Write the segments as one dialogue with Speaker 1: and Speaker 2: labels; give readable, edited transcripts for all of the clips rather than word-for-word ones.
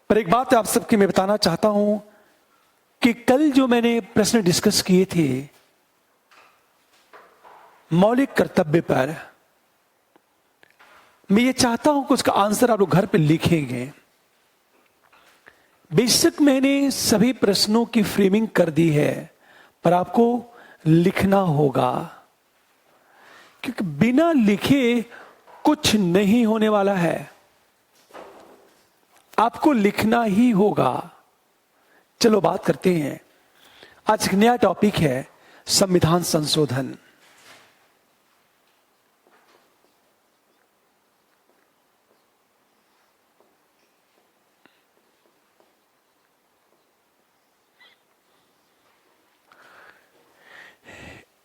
Speaker 1: पर एक बात आप सबके मैं बताना चाहता हूं कि कल जो मैंने प्रश्न डिस्कस किए थे मौलिक कर्तव्य पर, मैं ये चाहता हूं कि उसका आंसर आप लोग घर पे लिखेंगे। बेशक मैंने सभी प्रश्नों की फ्रेमिंग कर दी है, पर आपको लिखना होगा, क्योंकि बिना लिखे कुछ नहीं होने वाला है। आपको लिखना ही होगा। चलो बात करते हैं। आज एक नया टॉपिक है संविधान संशोधन।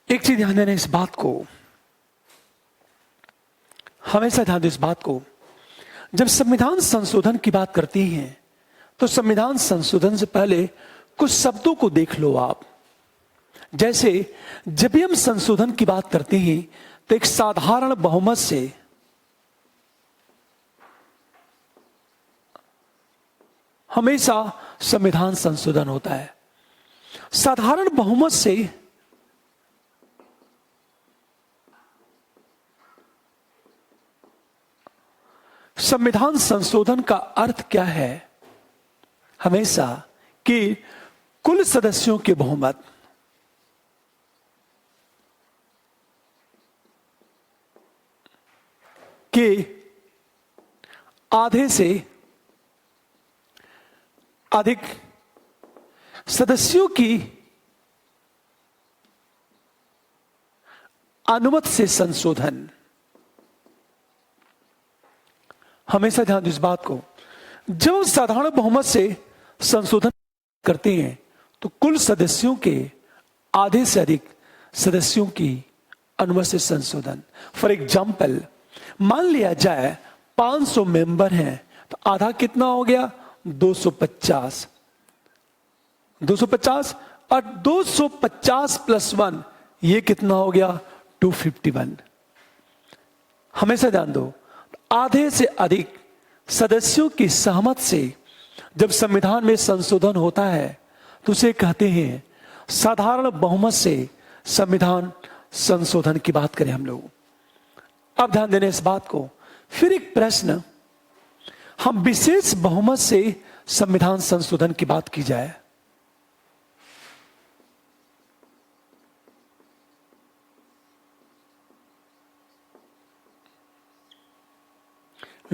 Speaker 1: एक चीज ध्यान देना, इस बात को हमेशा ध्यान दो, इस बात को जब संविधान संशोधन की बात करती हैं तो संविधान संशोधन से पहले कुछ शब्दों को देख लो आप। जैसे जब भी हम संशोधन की बात करते हैं तो एक साधारण बहुमत से हमेशा संविधान संशोधन होता है। साधारण बहुमत से संविधान संशोधन का अर्थ क्या है? हमेशा कि कुल सदस्यों के बहुमत के आधे से अधिक सदस्यों की अनुमति से संशोधन। हमेशा ध्यान दो इस बात को, जब साधारण बहुमत से संशोधन करते हैं तो कुल सदस्यों के आधे से अधिक सदस्यों की अनुमति से संशोधन। फॉर एग्जाम्पल, मान लिया जाए 500 मेंबर हैं तो आधा कितना हो गया? 250। 250 और 250 प्लस 1 ये कितना हो गया? 251। हमेशा ध्यान दो, आधे से अधिक सदस्यों की सहमति से जब संविधान में संशोधन होता है तो उसे कहते हैं साधारण बहुमत से संविधान संशोधन की बात करें हम लोग। अब ध्यान देने इस बात को। फिर एक प्रश्न, हम विशेष बहुमत से संविधान संशोधन की बात की जाए,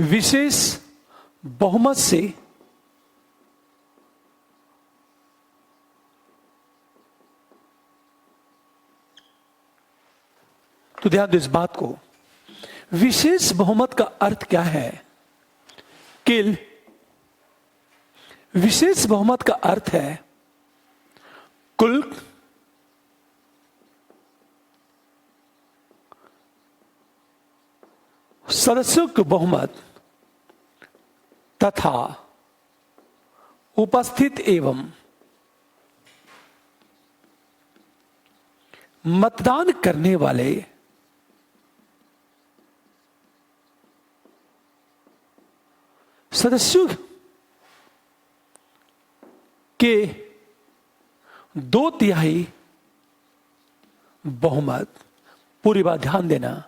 Speaker 1: विशेष बहुमत से तो ध्यान दो इस बात को, विशेष बहुमत का अर्थ क्या है? कि विशेष बहुमत का अर्थ है कुल सदस्यों के बहुमत तथा उपस्थित एवं मतदान करने वाले सदस्यों के 2/3 बहुमत। पूरी बात ध्यान देना,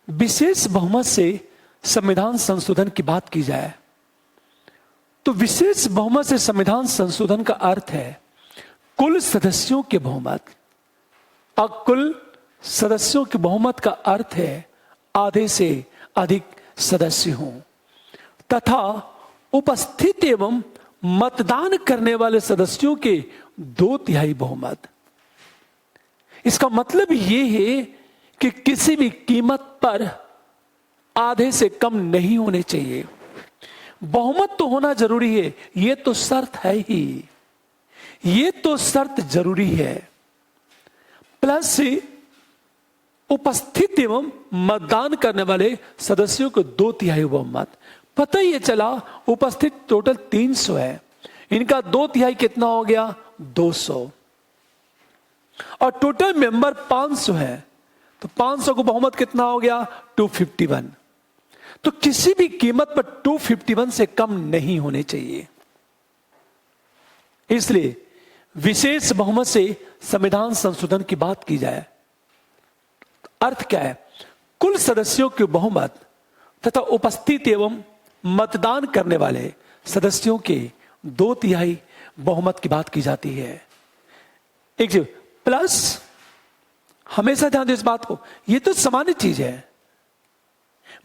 Speaker 1: विशेष बहुमत से संविधान संशोधन की बात की जाए तो विशेष बहुमत से संविधान संशोधन का अर्थ है कुल सदस्यों के बहुमत, और कुल सदस्यों के बहुमत का अर्थ है आधे से अधिक सदस्य हों, तथा उपस्थित एवं मतदान करने वाले सदस्यों के 2/3 बहुमत। इसका मतलब यह है कि किसी भी कीमत पर आधे से कम नहीं होने चाहिए। बहुमत तो होना जरूरी है, यह तो शर्त है ही, यह तो शर्त जरूरी है। प्लस उपस्थित एवं मतदान करने वाले सदस्यों को 2/3 बहुमत। पता ही चला उपस्थित टोटल 300 है, इनका 2/3 कितना हो गया? 200। और टोटल मेंबर 500 है तो 500 को बहुमत कितना हो गया? 251। तो किसी भी कीमत पर 251 से कम नहीं होने चाहिए। इसलिए विशेष बहुमत से संविधान संशोधन की बात की जाए, अर्थ क्या है? कुल सदस्यों के बहुमत तथा उपस्थित एवं मतदान करने वाले सदस्यों के 2/3 बहुमत की बात की जाती है। एक चीज प्लस, हमेशा ध्यान दो इस बात को, यह तो सामान्य चीज है।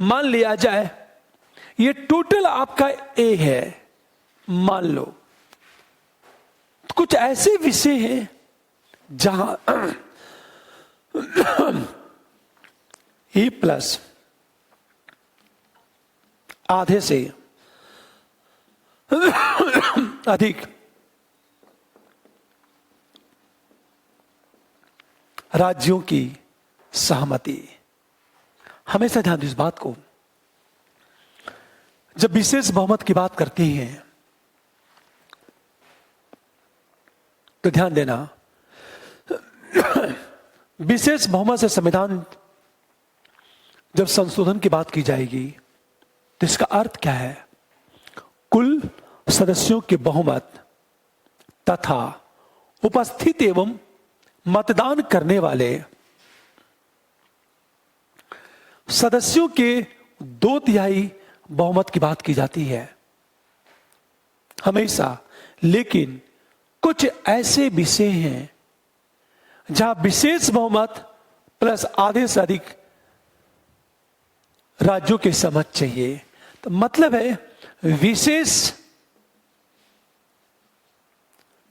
Speaker 1: मान लिया जाए ये टोटल आपका ए है, मान लो, तो कुछ ऐसे विषय हैं जहां ए प्लस आधे से अधिक राज्यों की सहमति। हमेशा ध्यान दो इस बात को, जब विशेष बहुमत की बात करते हैं तो ध्यान देना, विशेष बहुमत से संविधान जब संशोधन की बात की जाएगी तो इसका अर्थ क्या है? कुल सदस्यों के बहुमत तथा उपस्थित एवं मतदान करने वाले सदस्यों के 2/3 बहुमत की बात की जाती है हमेशा। लेकिन कुछ ऐसे विषय हैं जहां विशेष बहुमत प्लस आधे से अधिक राज्यों की समझ चाहिए। तो मतलब है विशेष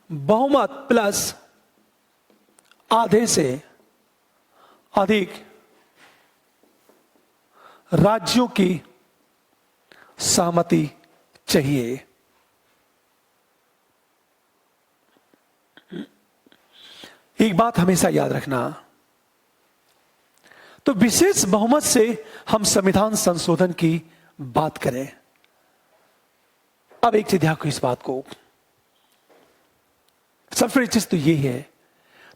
Speaker 1: बहुमत प्लस आधे से अधिक राज्यों की सहमति चाहिए। एक बात हमेशा याद रखना, तो विशेष बहुमत से हम संविधान संशोधन की बात करें। अब एक चीज ध्यान रखो इस बात को, सबसे बड़ी चीज तो ये है,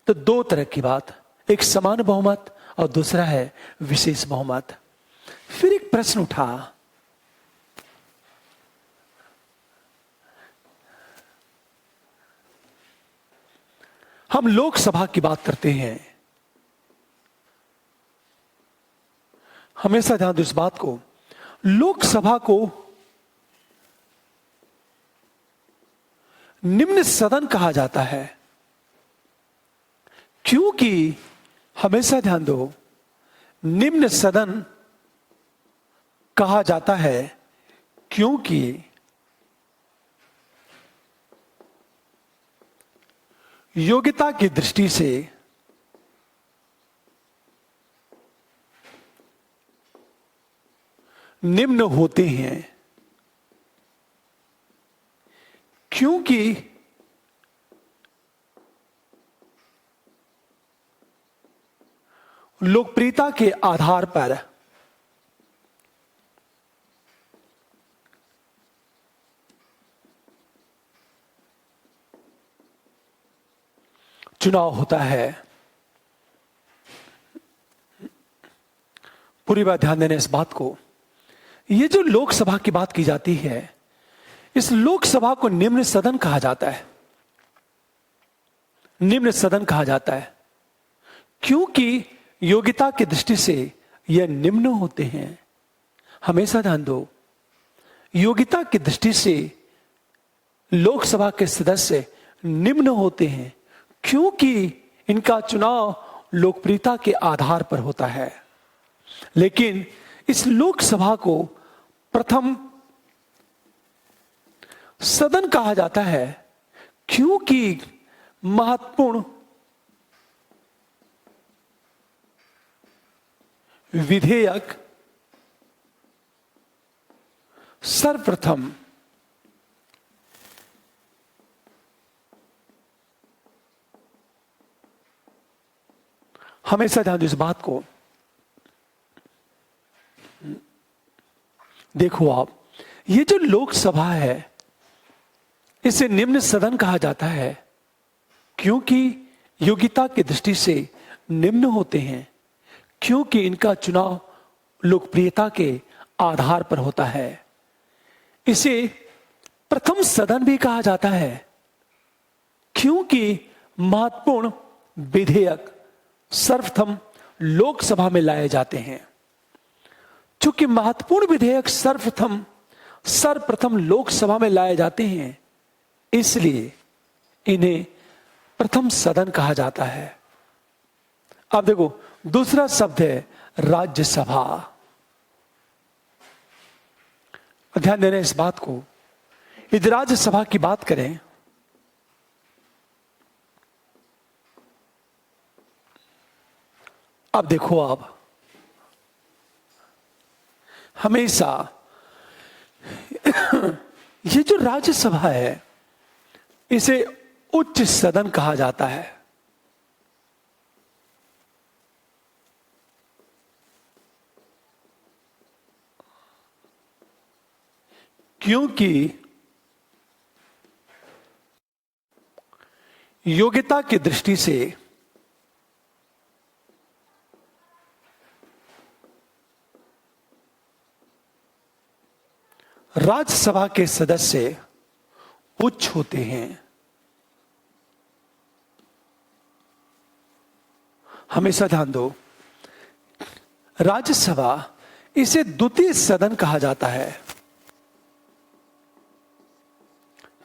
Speaker 1: तो दो तरह की बात, एक समान बहुमत और दूसरा है विशेष बहुमत। फिर एक प्रश्न उठा, हम लोकसभा की बात करते हैं, हमेशा ध्यान दो इस बात को, लोकसभा को निम्न सदन कहा जाता है। क्योंकि हमेशा ध्यान दो, निम्न सदन कहा जाता है क्योंकि योग्यता की दृष्टि से निम्न होते हैं, क्योंकि लोकप्रियता के आधार पर चुनाव होता है। पूरी बात ध्यान देना इस बात को, ये जो लोकसभा की बात की जाती है, इस लोकसभा को निम्न सदन कहा जाता है। निम्न सदन कहा जाता है क्योंकि योग्यता की दृष्टि से यह निम्न होते हैं। हमेशा ध्यान दो, योग्यता की दृष्टि से लोकसभा के सदस्य निम्न होते हैं क्योंकि इनका चुनाव लोकप्रियता के आधार पर होता है। लेकिन इस लोकसभा को प्रथम सदन कहा जाता है क्योंकि महत्वपूर्ण विधेयक सर्वप्रथम हमेशा ध्यान दो इस बात को, देखो आप, ये जो लोकसभा है इसे निम्न सदन कहा जाता है क्योंकि योग्यता की दृष्टि से निम्न होते हैं, क्योंकि इनका चुनाव लोकप्रियता के आधार पर होता है। इसे प्रथम सदन भी कहा जाता है, क्योंकि महत्वपूर्ण विधेयक सर्वप्रथम लोकसभा में लाए जाते हैं। चूंकि महत्वपूर्ण विधेयक सर्वप्रथम लोकसभा में लाए जाते हैं, इसलिए इन्हें प्रथम सदन कहा जाता है। अब देखो, दूसरा शब्द है राज्यसभा। ध्यान देना इस बात को, यदि राज्यसभा की बात करें अब देखो, आप हमेशा ये जो राज्यसभा है इसे उच्च सदन कहा जाता है, क्योंकि योग्यता की दृष्टि से राज्यसभा के सदस्य उच्च होते हैं। हमेशा ध्यान दो, राज्यसभा इसे द्वितीय सदन कहा जाता है,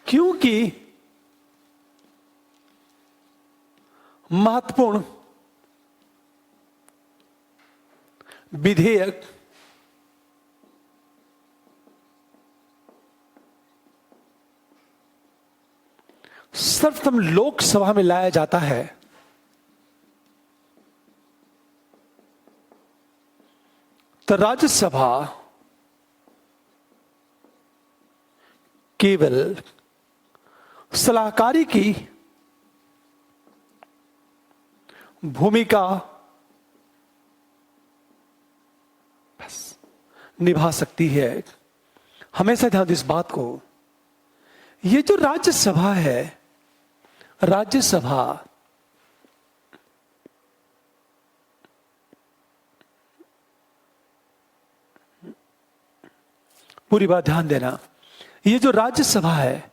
Speaker 1: क्योंकि महत्वपूर्ण विधेयक सर्वप्रथम लोकसभा में लाया जाता है। तो राज्यसभा केवल सलाहकारी की भूमिका बस निभा सकती है। हमेशा ध्यान दो इस बात को, ये जो राज्यसभा है, राज्यसभा पूरी बात ध्यान देना, ये जो राज्यसभा है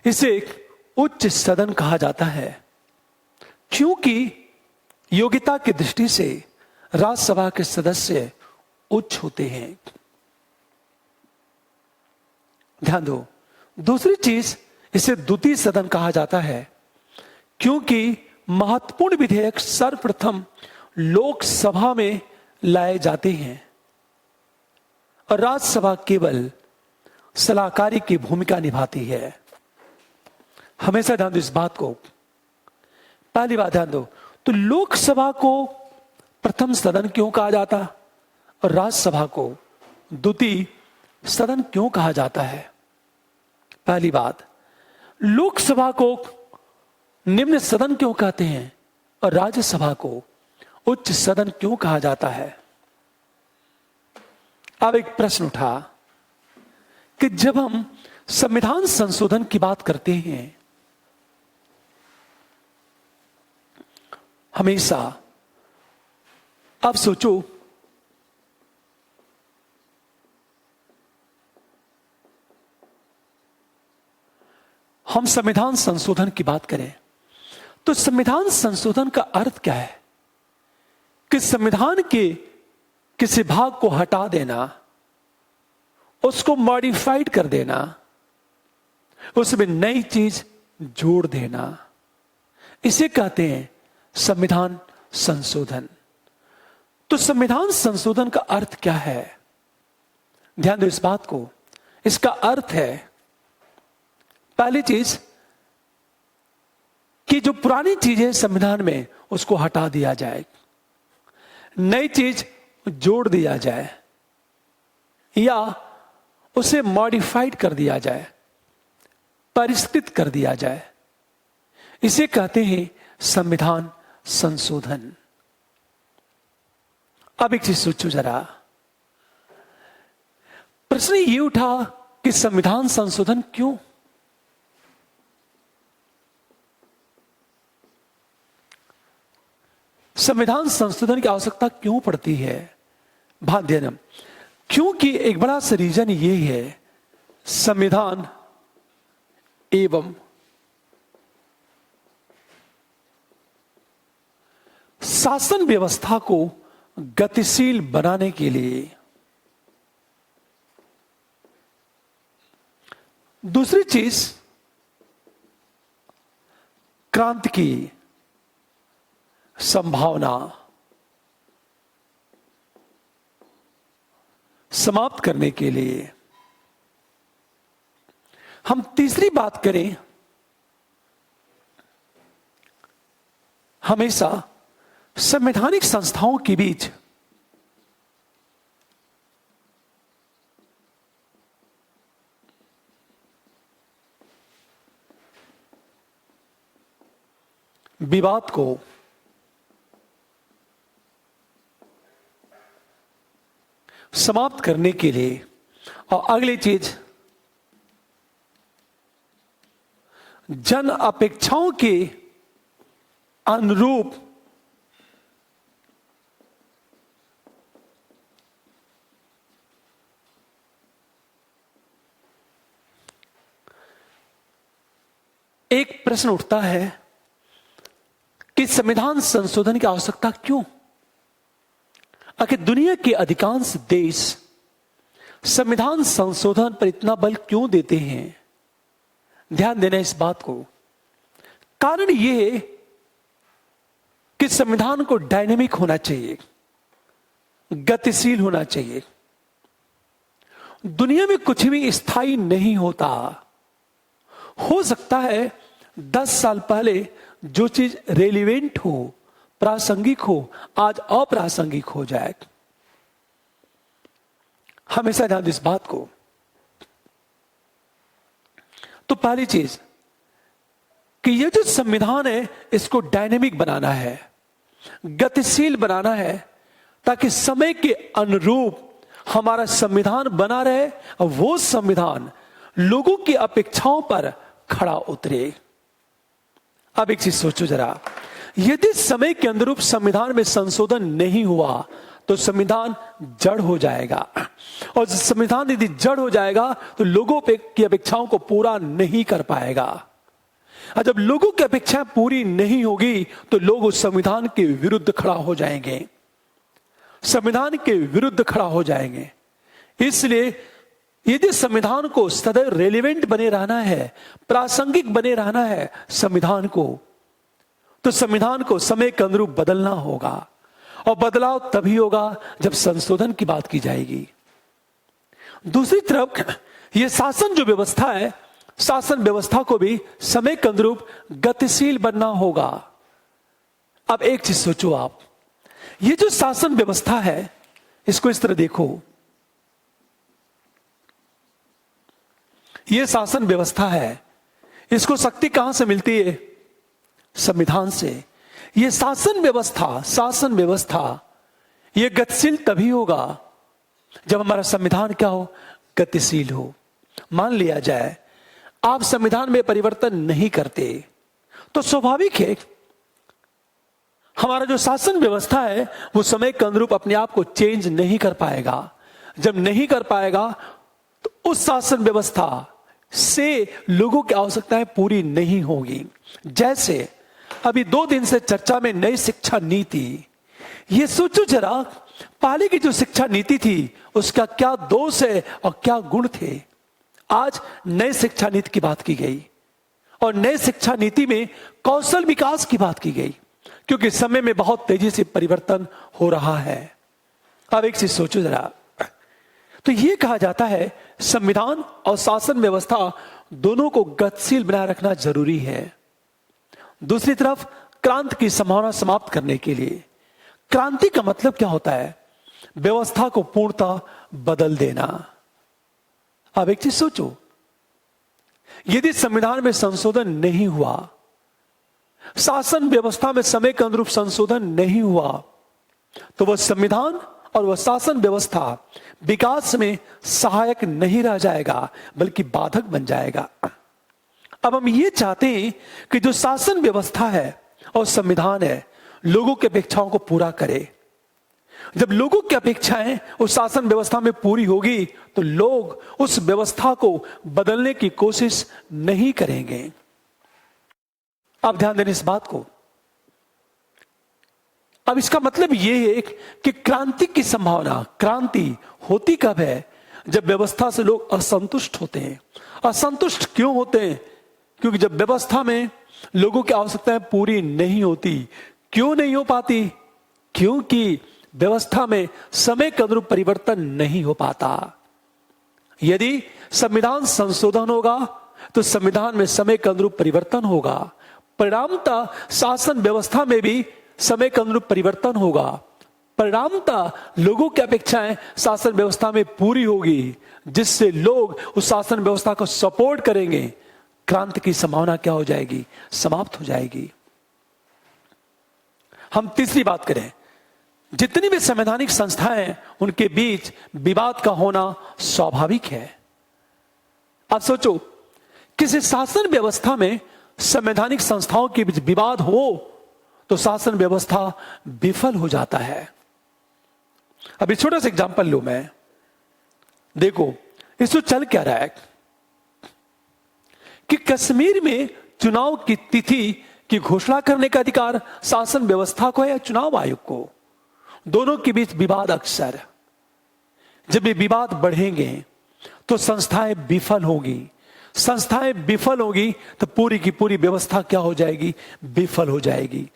Speaker 1: इसे एक उच्च सदन कहा जाता है, क्योंकि योग्यता की दृष्टि से राज्यसभा के सदस्य उच्च होते हैं। ध्यान दो, दूसरी चीज, इसे द्वितीय सदन कहा जाता है, क्योंकि महत्वपूर्ण विधेयक सर्वप्रथम लोकसभा में लाए जाते हैं और राज्यसभा केवल सलाहकारी की भूमिका निभाती है। हमेशा ध्यान दो इस बात को। पहली बात ध्यान दो, तो लोकसभा को प्रथम सदन क्यों कहा जाता और राज्यसभा को द्वितीय सदन क्यों कहा जाता है? पहली बात, लोकसभा को निम्न सदन क्यों कहते हैं और राज्यसभा को उच्च सदन क्यों कहा जाता है? अब एक प्रश्न उठा कि जब हम संविधान संशोधन की बात करते हैं, हमेशा आप सोचो, हम संविधान संशोधन की बात करें तो संविधान संशोधन का अर्थ क्या है? कि संविधान के किसी भाग को हटा देना, उसको मॉडिफाइड कर देना, उसमें नई चीज जोड़ देना, इसे कहते हैं संविधान संशोधन। तो संविधान संशोधन का अर्थ क्या है? ध्यान दो इस बात को। इसका अर्थ है, पहली चीज कि जो पुरानी चीजें संविधान में उसको हटा दिया जाए, नई चीज जोड़ दिया जाए या उसे मॉडिफाइड कर दिया जाए, परिष्कृत कर दिया जाए, इसे कहते हैं संविधान संशोधन। अब एक चीज सोचो जरा, प्रश्न ये उठा कि संविधान संशोधन क्यों? संविधान संशोधन की आवश्यकता क्यों पड़ती है? ध्यान देना, क्योंकि एक बड़ा सा रीजन ये है, संविधान एवं शासन व्यवस्था को गतिशील बनाने के लिए। दूसरी चीज, क्रांति की संभावना समाप्त करने के लिए। हम तीसरी बात करें, हमेशा संवैधानिक संस्थाओं के बीच विवाद को समाप्त करने के लिए। और अगली चीज, जन अपेक्षाओं के अनुरूप एक प्रश्न उठता है कि संविधान संशोधन की आवश्यकता क्यों? आखिर दुनिया के अधिकांश देश संविधान संशोधन पर इतना बल क्यों देते हैं? ध्यान देना इस बात को। कारण यह कि संविधान को डायनेमिक होना चाहिए, गतिशील होना चाहिए। दुनिया में कुछ भी स्थायी नहीं होता। हो सकता है 10 साल पहले जो चीज रेलिवेंट हो, प्रासंगिक हो, आज अप्रासंगिक हो जाए। हमेशा ध्यान इस बात को। तो पहली चीज कि यह जो संविधान है इसको डायनेमिक बनाना है, गतिशील बनाना है, ताकि समय के अनुरूप हमारा संविधान बना रहे और वो संविधान लोगों की अपेक्षाओं पर खड़ा उतरे। अब एक चीज सोचो जरा, यदि समय के अनुरूप संविधान में संशोधन नहीं हुआ तो संविधान जड़ हो जाएगा, और संविधान यदि जड़ हो जाएगा तो लोगों की अपेक्षाओं को पूरा नहीं कर पाएगा। और जब लोगों की अपेक्षाएं पूरी नहीं होगी तो लोग उस संविधान के विरुद्ध खड़ा हो जाएंगे, संविधान के विरुद्ध खड़ा हो जाएंगे। इसलिए यदि संविधान को सदैव रेलिवेंट बने रहना है, प्रासंगिक बने रहना है संविधान को, तो संविधान को समय के अनुरूप बदलना होगा। और बदलाव तभी होगा जब संशोधन की बात की जाएगी। दूसरी तरफ यह शासन जो व्यवस्था है, शासन व्यवस्था को भी समय के अनुरूप गतिशील बनना होगा। अब एक चीज सोचो आप, ये जो शासन व्यवस्था है इसको इस तरह देखो, ये शासन व्यवस्था है, इसको शक्ति कहां से मिलती है? संविधान से। ये शासन व्यवस्था ये गतिशील तभी होगा जब हमारा संविधान क्या हो? गतिशील हो। मान लिया जाए आप संविधान में परिवर्तन नहीं करते तो स्वाभाविक है हमारा जो शासन व्यवस्था है वो समय के अनुरूप अपने आप को चेंज नहीं कर पाएगा। जब नहीं कर पाएगा तो उस शासन व्यवस्था से लोगों की आवश्यकताएं पूरी नहीं होगी। जैसे अभी 2 दिन से चर्चा में नई शिक्षा नीति, ये सोचो जरा, पहले की जो शिक्षा नीति थी उसका क्या दोष है और क्या गुण थे। आज नई शिक्षा नीति की बात की गई और नई शिक्षा नीति में कौशल विकास की बात की गई, क्योंकि समय में बहुत तेजी से परिवर्तन हो रहा है। अब एक चीज सोचो जरा, तो यह कहा जाता है संविधान और शासन व्यवस्था दोनों को गतिशील बनाए रखना जरूरी है। दूसरी तरफ क्रांति की संभावना समाप्त करने के लिए, क्रांति का मतलब क्या होता है? व्यवस्था को पूर्णतः बदल देना। अब एक चीज सोचो, यदि संविधान में संशोधन नहीं हुआ, शासन व्यवस्था में समय के अनुरूप संशोधन नहीं हुआ, तो वह संविधान और वह शासन व्यवस्था विकास में सहायक नहीं रह जाएगा बल्कि बाधक बन जाएगा। अब हम ये चाहते हैं कि जो शासन व्यवस्था है और संविधान है लोगों की अपेक्षाओं को पूरा करे, जब लोगों की अपेक्षाएं उस शासन व्यवस्था में पूरी होगी तो लोग उस व्यवस्था को बदलने की कोशिश नहीं करेंगे। आप ध्यान दें इस बात को। अब इसका मतलब यह है कि क्रांति की संभावना, क्रांति होती कब है? जब व्यवस्था से लोग असंतुष्ट होते हैं। असंतुष्ट क्यों होते हैं? क्योंकि जब व्यवस्था में लोगों की आवश्यकताएं पूरी नहीं होती। क्यों नहीं हो पाती? क्योंकि व्यवस्था में समय के अनुरूप परिवर्तन नहीं हो पाता। यदि संविधान संशोधन होगा तो संविधान में समय के अनुरूप परिवर्तन होगा। परिणामतः शासन व्यवस्था में भी समय के अनुरूप परिवर्तन होगा। परिणामतः लोगों की अपेक्षाएं शासन व्यवस्था में पूरी होगी, जिससे लोग उस शासन व्यवस्था को सपोर्ट करेंगे। क्रांति की संभावना क्या हो जाएगी? समाप्त हो जाएगी। हम तीसरी बात करें, जितनी भी संवैधानिक संस्थाएं उनके बीच विवाद का होना स्वाभाविक है। आप सोचो, किसी शासन व्यवस्था में संवैधानिक संस्थाओं के बीच विवाद हो तो शासन व्यवस्था विफल हो जाता है। अभी छोटा सा एग्जांपल लो मैं, देखो इसमें चल क्या रहा है कि कश्मीर में चुनाव की तिथि की घोषणा करने का अधिकार शासन व्यवस्था को है या चुनाव आयोग को? दोनों के बीच विवाद अक्सर, जब ये विवाद बढ़ेंगे तो संस्थाएं विफल होंगी। संस्थाएं विफल होगी तो पूरी की पूरी व्यवस्था क्या हो जाएगी? विफल हो जाएगी।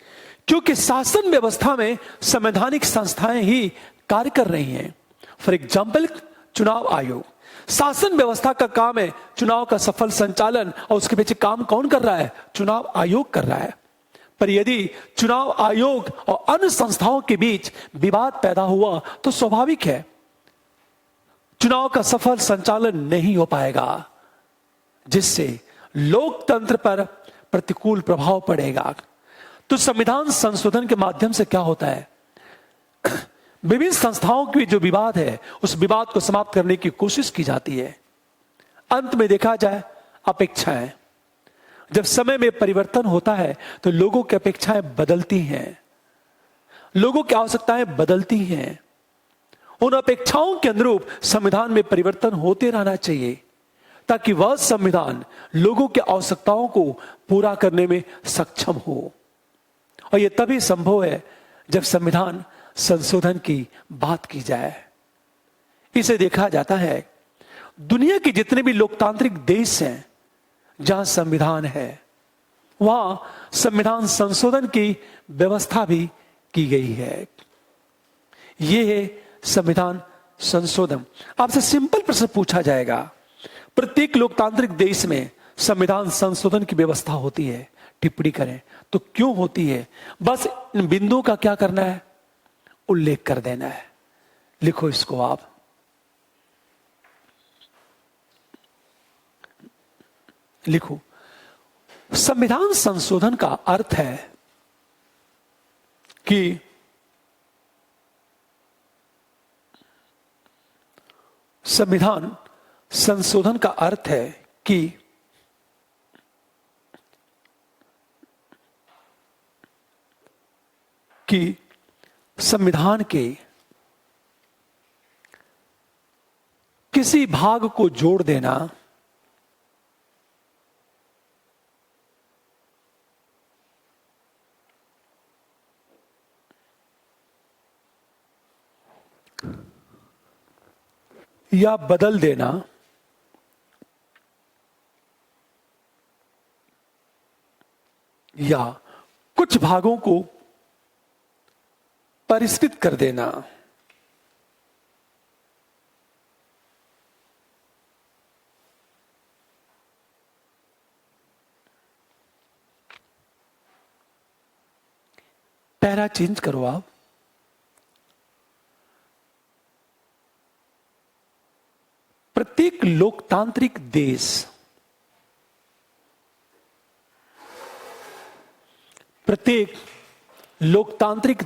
Speaker 1: क्योंकि शासन व्यवस्था में संवैधानिक संस्थाएं ही कार्य कर रही हैं। फॉर एग्जाम्पल, चुनाव आयोग। शासन व्यवस्था का काम है चुनाव का सफल संचालन, और उसके पीछे काम कौन कर रहा है? चुनाव आयोग कर रहा है। पर यदि चुनाव आयोग और अन्य संस्थाओं के बीच विवाद पैदा हुआ तो स्वाभाविक है चुनाव का सफल संचालन नहीं हो पाएगा, जिससे लोकतंत्र पर प्रतिकूल प्रभाव पड़ेगा। तो संविधान संशोधन के माध्यम से क्या होता है? विभिन्न संस्थाओं के जो विवाद है उस विवाद को समाप्त करने की कोशिश की जाती है। अंत में देखा जाए अपेक्षाएं, जब समय में परिवर्तन होता है तो लोगों की अपेक्षाएं बदलती हैं, लोगों की आवश्यकताएं बदलती हैं। उन अपेक्षाओं के अनुरूप संविधान में परिवर्तन होते रहना चाहिए ताकि वह संविधान लोगों की आवश्यकताओं को पूरा करने में सक्षम हो। और यह तभी संभव है जब संविधान संशोधन की बात की जाए। इसे देखा जाता है दुनिया के जितने भी लोकतांत्रिक देश हैं जहां संविधान है, वहां संविधान संशोधन की व्यवस्था भी की गई है। यह है संविधान संशोधन। आपसे सिंपल प्रश्न पूछा जाएगा, प्रत्येक लोकतांत्रिक देश में संविधान संशोधन की व्यवस्था होती है, टिप्पणी करें तो क्यों होती है? बस इन बिंदुओं का क्या करना है? उल्लेख कर देना है। लिखो इसको आप। लिखो, संविधान संशोधन का अर्थ है कि संविधान संशोधन का अर्थ है कि संविधान के किसी भाग को जोड़ देना या बदल देना या कुछ भागों को परिष्कृत कर देना। पैरा चेंज करो आप। प्रत्येक लोकतांत्रिक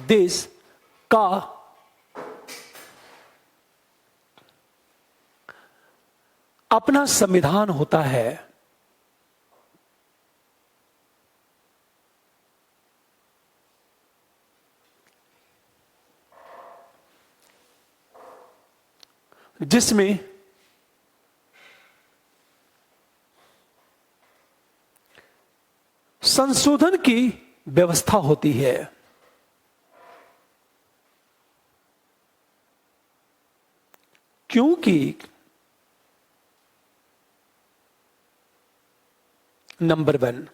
Speaker 1: देश का अपना संविधान होता है। जिसमें संशोधन की व्यवस्था होती है। क्योंकि नंबर 1,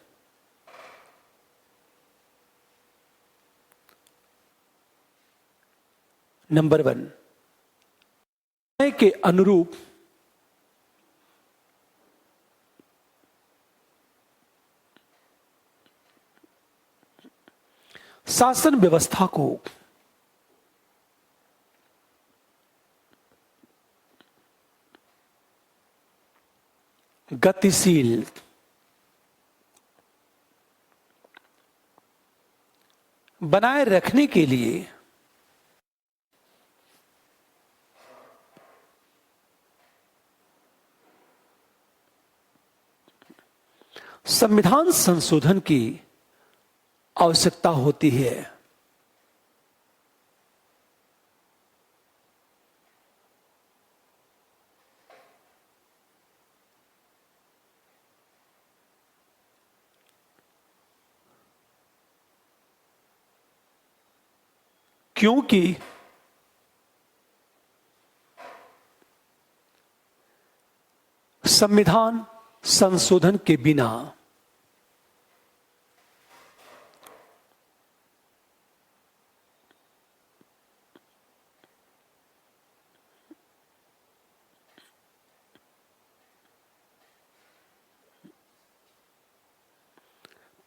Speaker 1: समय के अनुरूप शासन व्यवस्था को गतिशील, बनाए रखने के लिए संविधान संशोधन की आवश्यकता होती है। क्योंकि संविधान संशोधन के बिना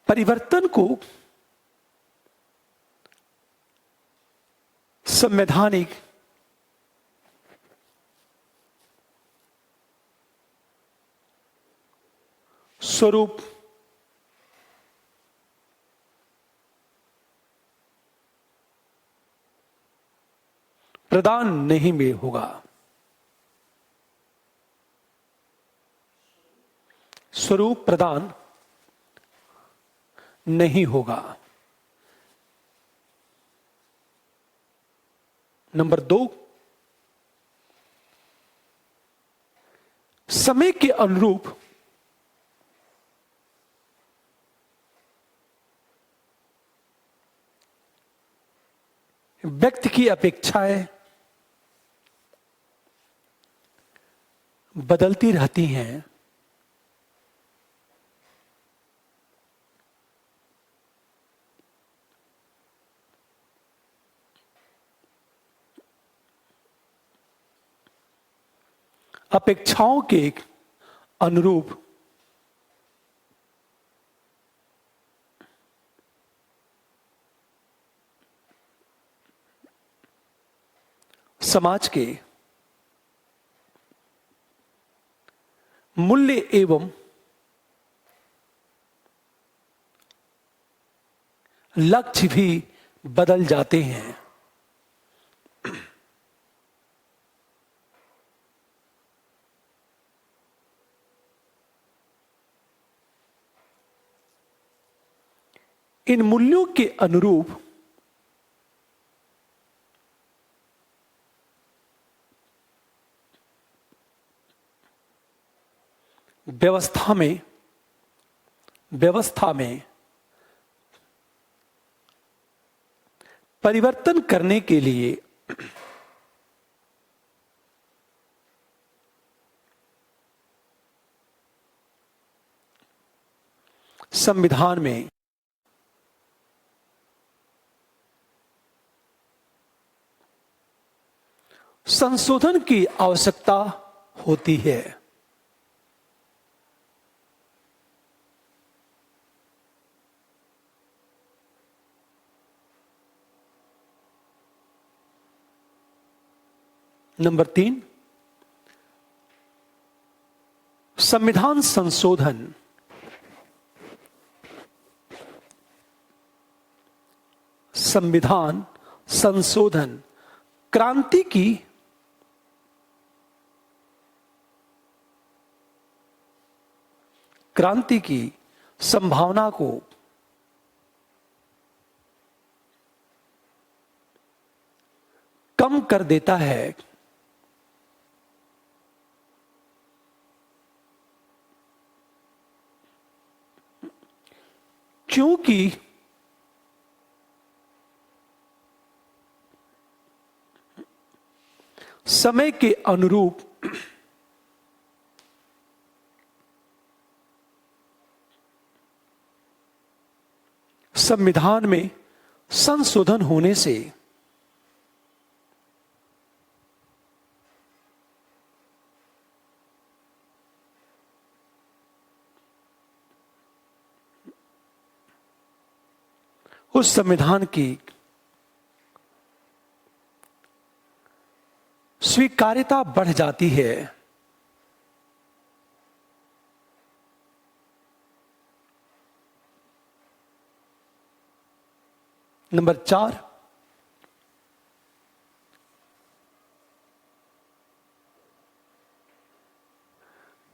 Speaker 1: परिवर्तन को संवैधानिक स्वरूप प्रदान नहीं में होगा। स्वरूप प्रदान नहीं होगा। नंबर 2, समय के अनुरूप व्यक्ति की अपेक्षाएं बदलती रहती हैं। अपेक्षाओं के अनुरूप समाज के मूल्य एवं लक्ष्य भी बदल जाते हैं। इन मूल्यों के अनुरूप व्यवस्था में परिवर्तन करने के लिए संविधान में संशोधन की आवश्यकता होती है। नंबर 3, संविधान संशोधन क्रांति की संभावना को कम कर देता है। क्योंकि समय के अनुरूप संविधान में संशोधन होने से उस संविधान की स्वीकार्यता बढ़ जाती है। नंबर 4,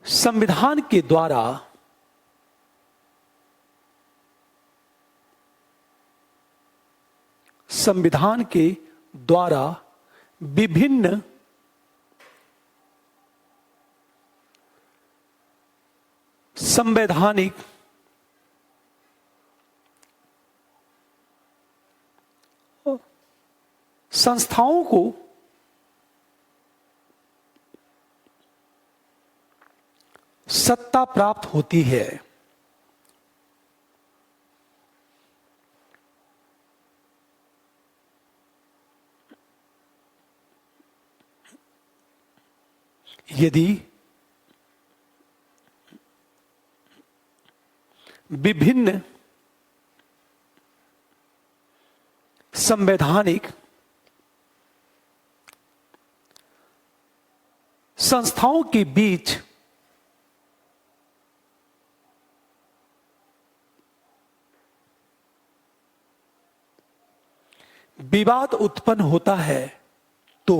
Speaker 1: संविधान के द्वारा विभिन्न संवैधानिक संस्थाओं को सत्ता प्राप्त होती है। यदि विभिन्न संवैधानिक संस्थाओं के बीच विवाद उत्पन्न होता है तो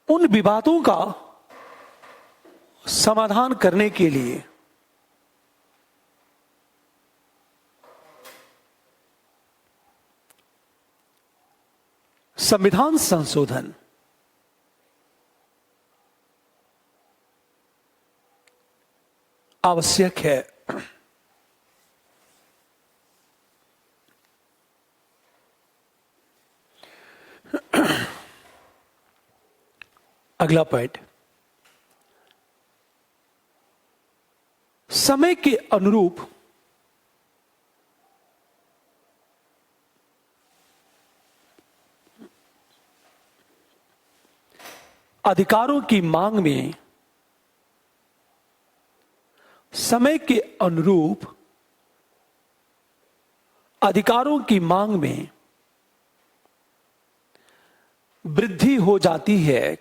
Speaker 1: उन विवादों का समाधान करने के लिए संविधान संशोधन आवश्यक है। अगला पॉइंट, समय के अनुरूप अधिकारों की मांग में समय के अनुरूप अधिकारों की मांग में वृद्धि हो जाती है।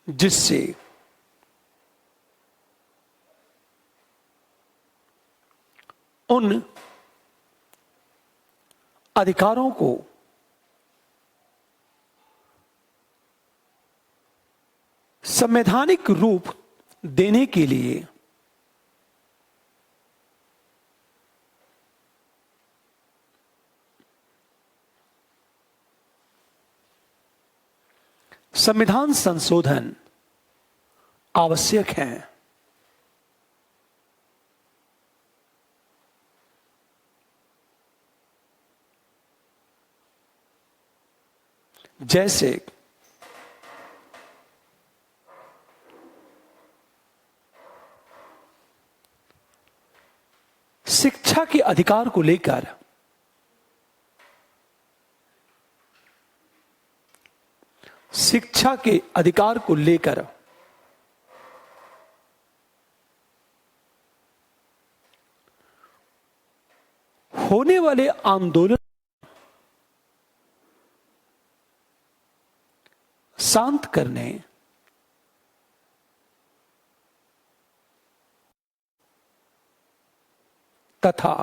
Speaker 1: जिससे उन अधिकारों को संवैधानिक रूप देने के लिए संविधान संशोधन आवश्यक है। जैसे शिक्षा के अधिकार को लेकर होने वाले आंदोलन शांत करने तथा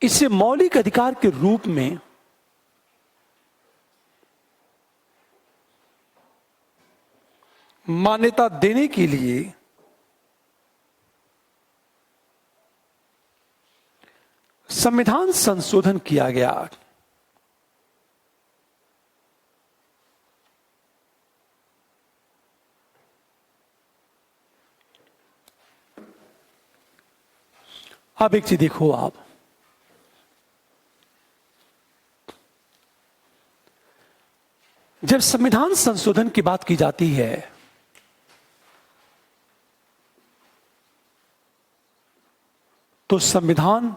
Speaker 1: इसे मौलिक अधिकार के रूप में मान्यता देने के लिए संविधान संशोधन किया गया। अब एक चीज देखो आप, जब संविधान संशोधन की बात की जाती है तो संविधान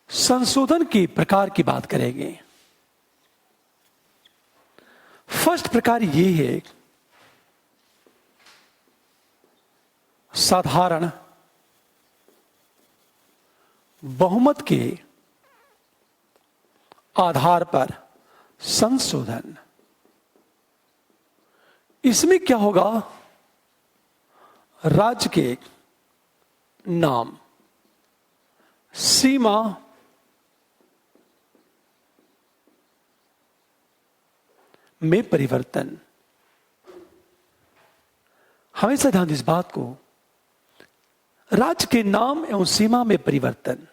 Speaker 1: संशोधन की प्रकार की बात करेंगे। फर्स्ट प्रकार ये है, साधारण बहुमत के आधार पर संशोधन। इसमें क्या होगा, राज्य के नाम, सीमा, में परिवर्तन। हमेशा ध्यान इस बात को, राज्य के नाम एवं सीमा में परिवर्तन।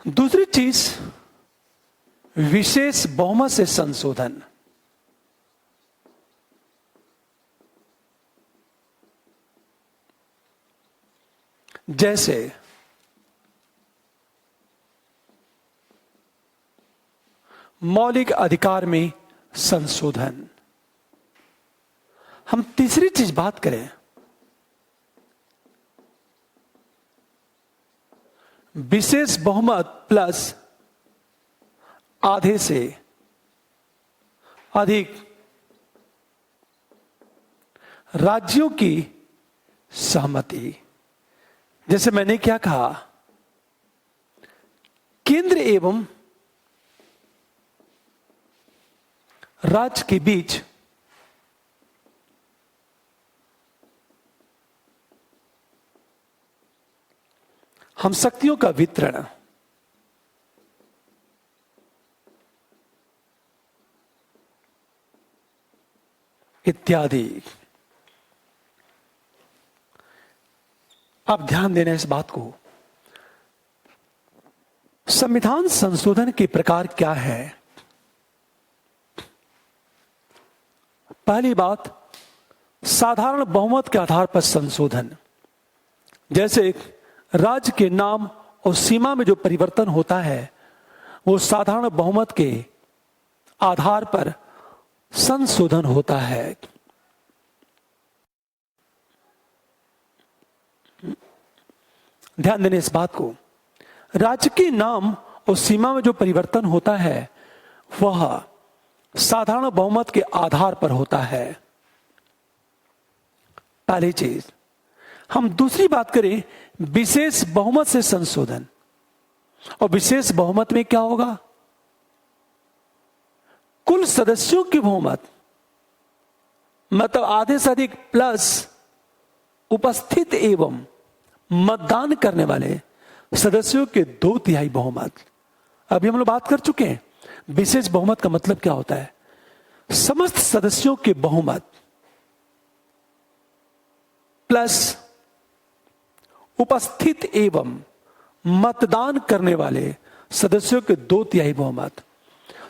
Speaker 1: दूसरी चीज, विशेष बहुमत से संशोधन। जैसे मौलिक अधिकार में संशोधन। हम तीसरी चीज बात करें, विशेष बहुमत प्लस आधे से अधिक राज्यों की सहमति। जैसे मैंने क्या कहा, केंद्र एवं राज्य के बीच हम शक्तियों का वितरण, इत्यादि। आप ध्यान देना इस बात को, संविधान संशोधन के प्रकार क्या है। पहली बात, साधारण बहुमत के आधार पर संशोधन। जैसे राज्य के नाम और सीमा में जो परिवर्तन होता है वो साधारण बहुमत के आधार पर संशोधन होता है। ध्यान देने इस बात को, राज्य के नाम और सीमा में जो परिवर्तन होता है वह साधारण बहुमत के आधार पर होता है, पहली चीज। हम दूसरी बात करें, विशेष बहुमत से संशोधन। और विशेष बहुमत में क्या होगा, कुल सदस्यों की बहुमत, मतलब आधे से अधिक प्लस उपस्थित एवं मतदान करने वाले सदस्यों के 2/3 बहुमत। अभी हम लोग बात कर चुके हैं, विशेष बहुमत का मतलब क्या होता है, समस्त सदस्यों के बहुमत प्लस उपस्थित एवं मतदान करने वाले सदस्यों के 2/3 बहुमत।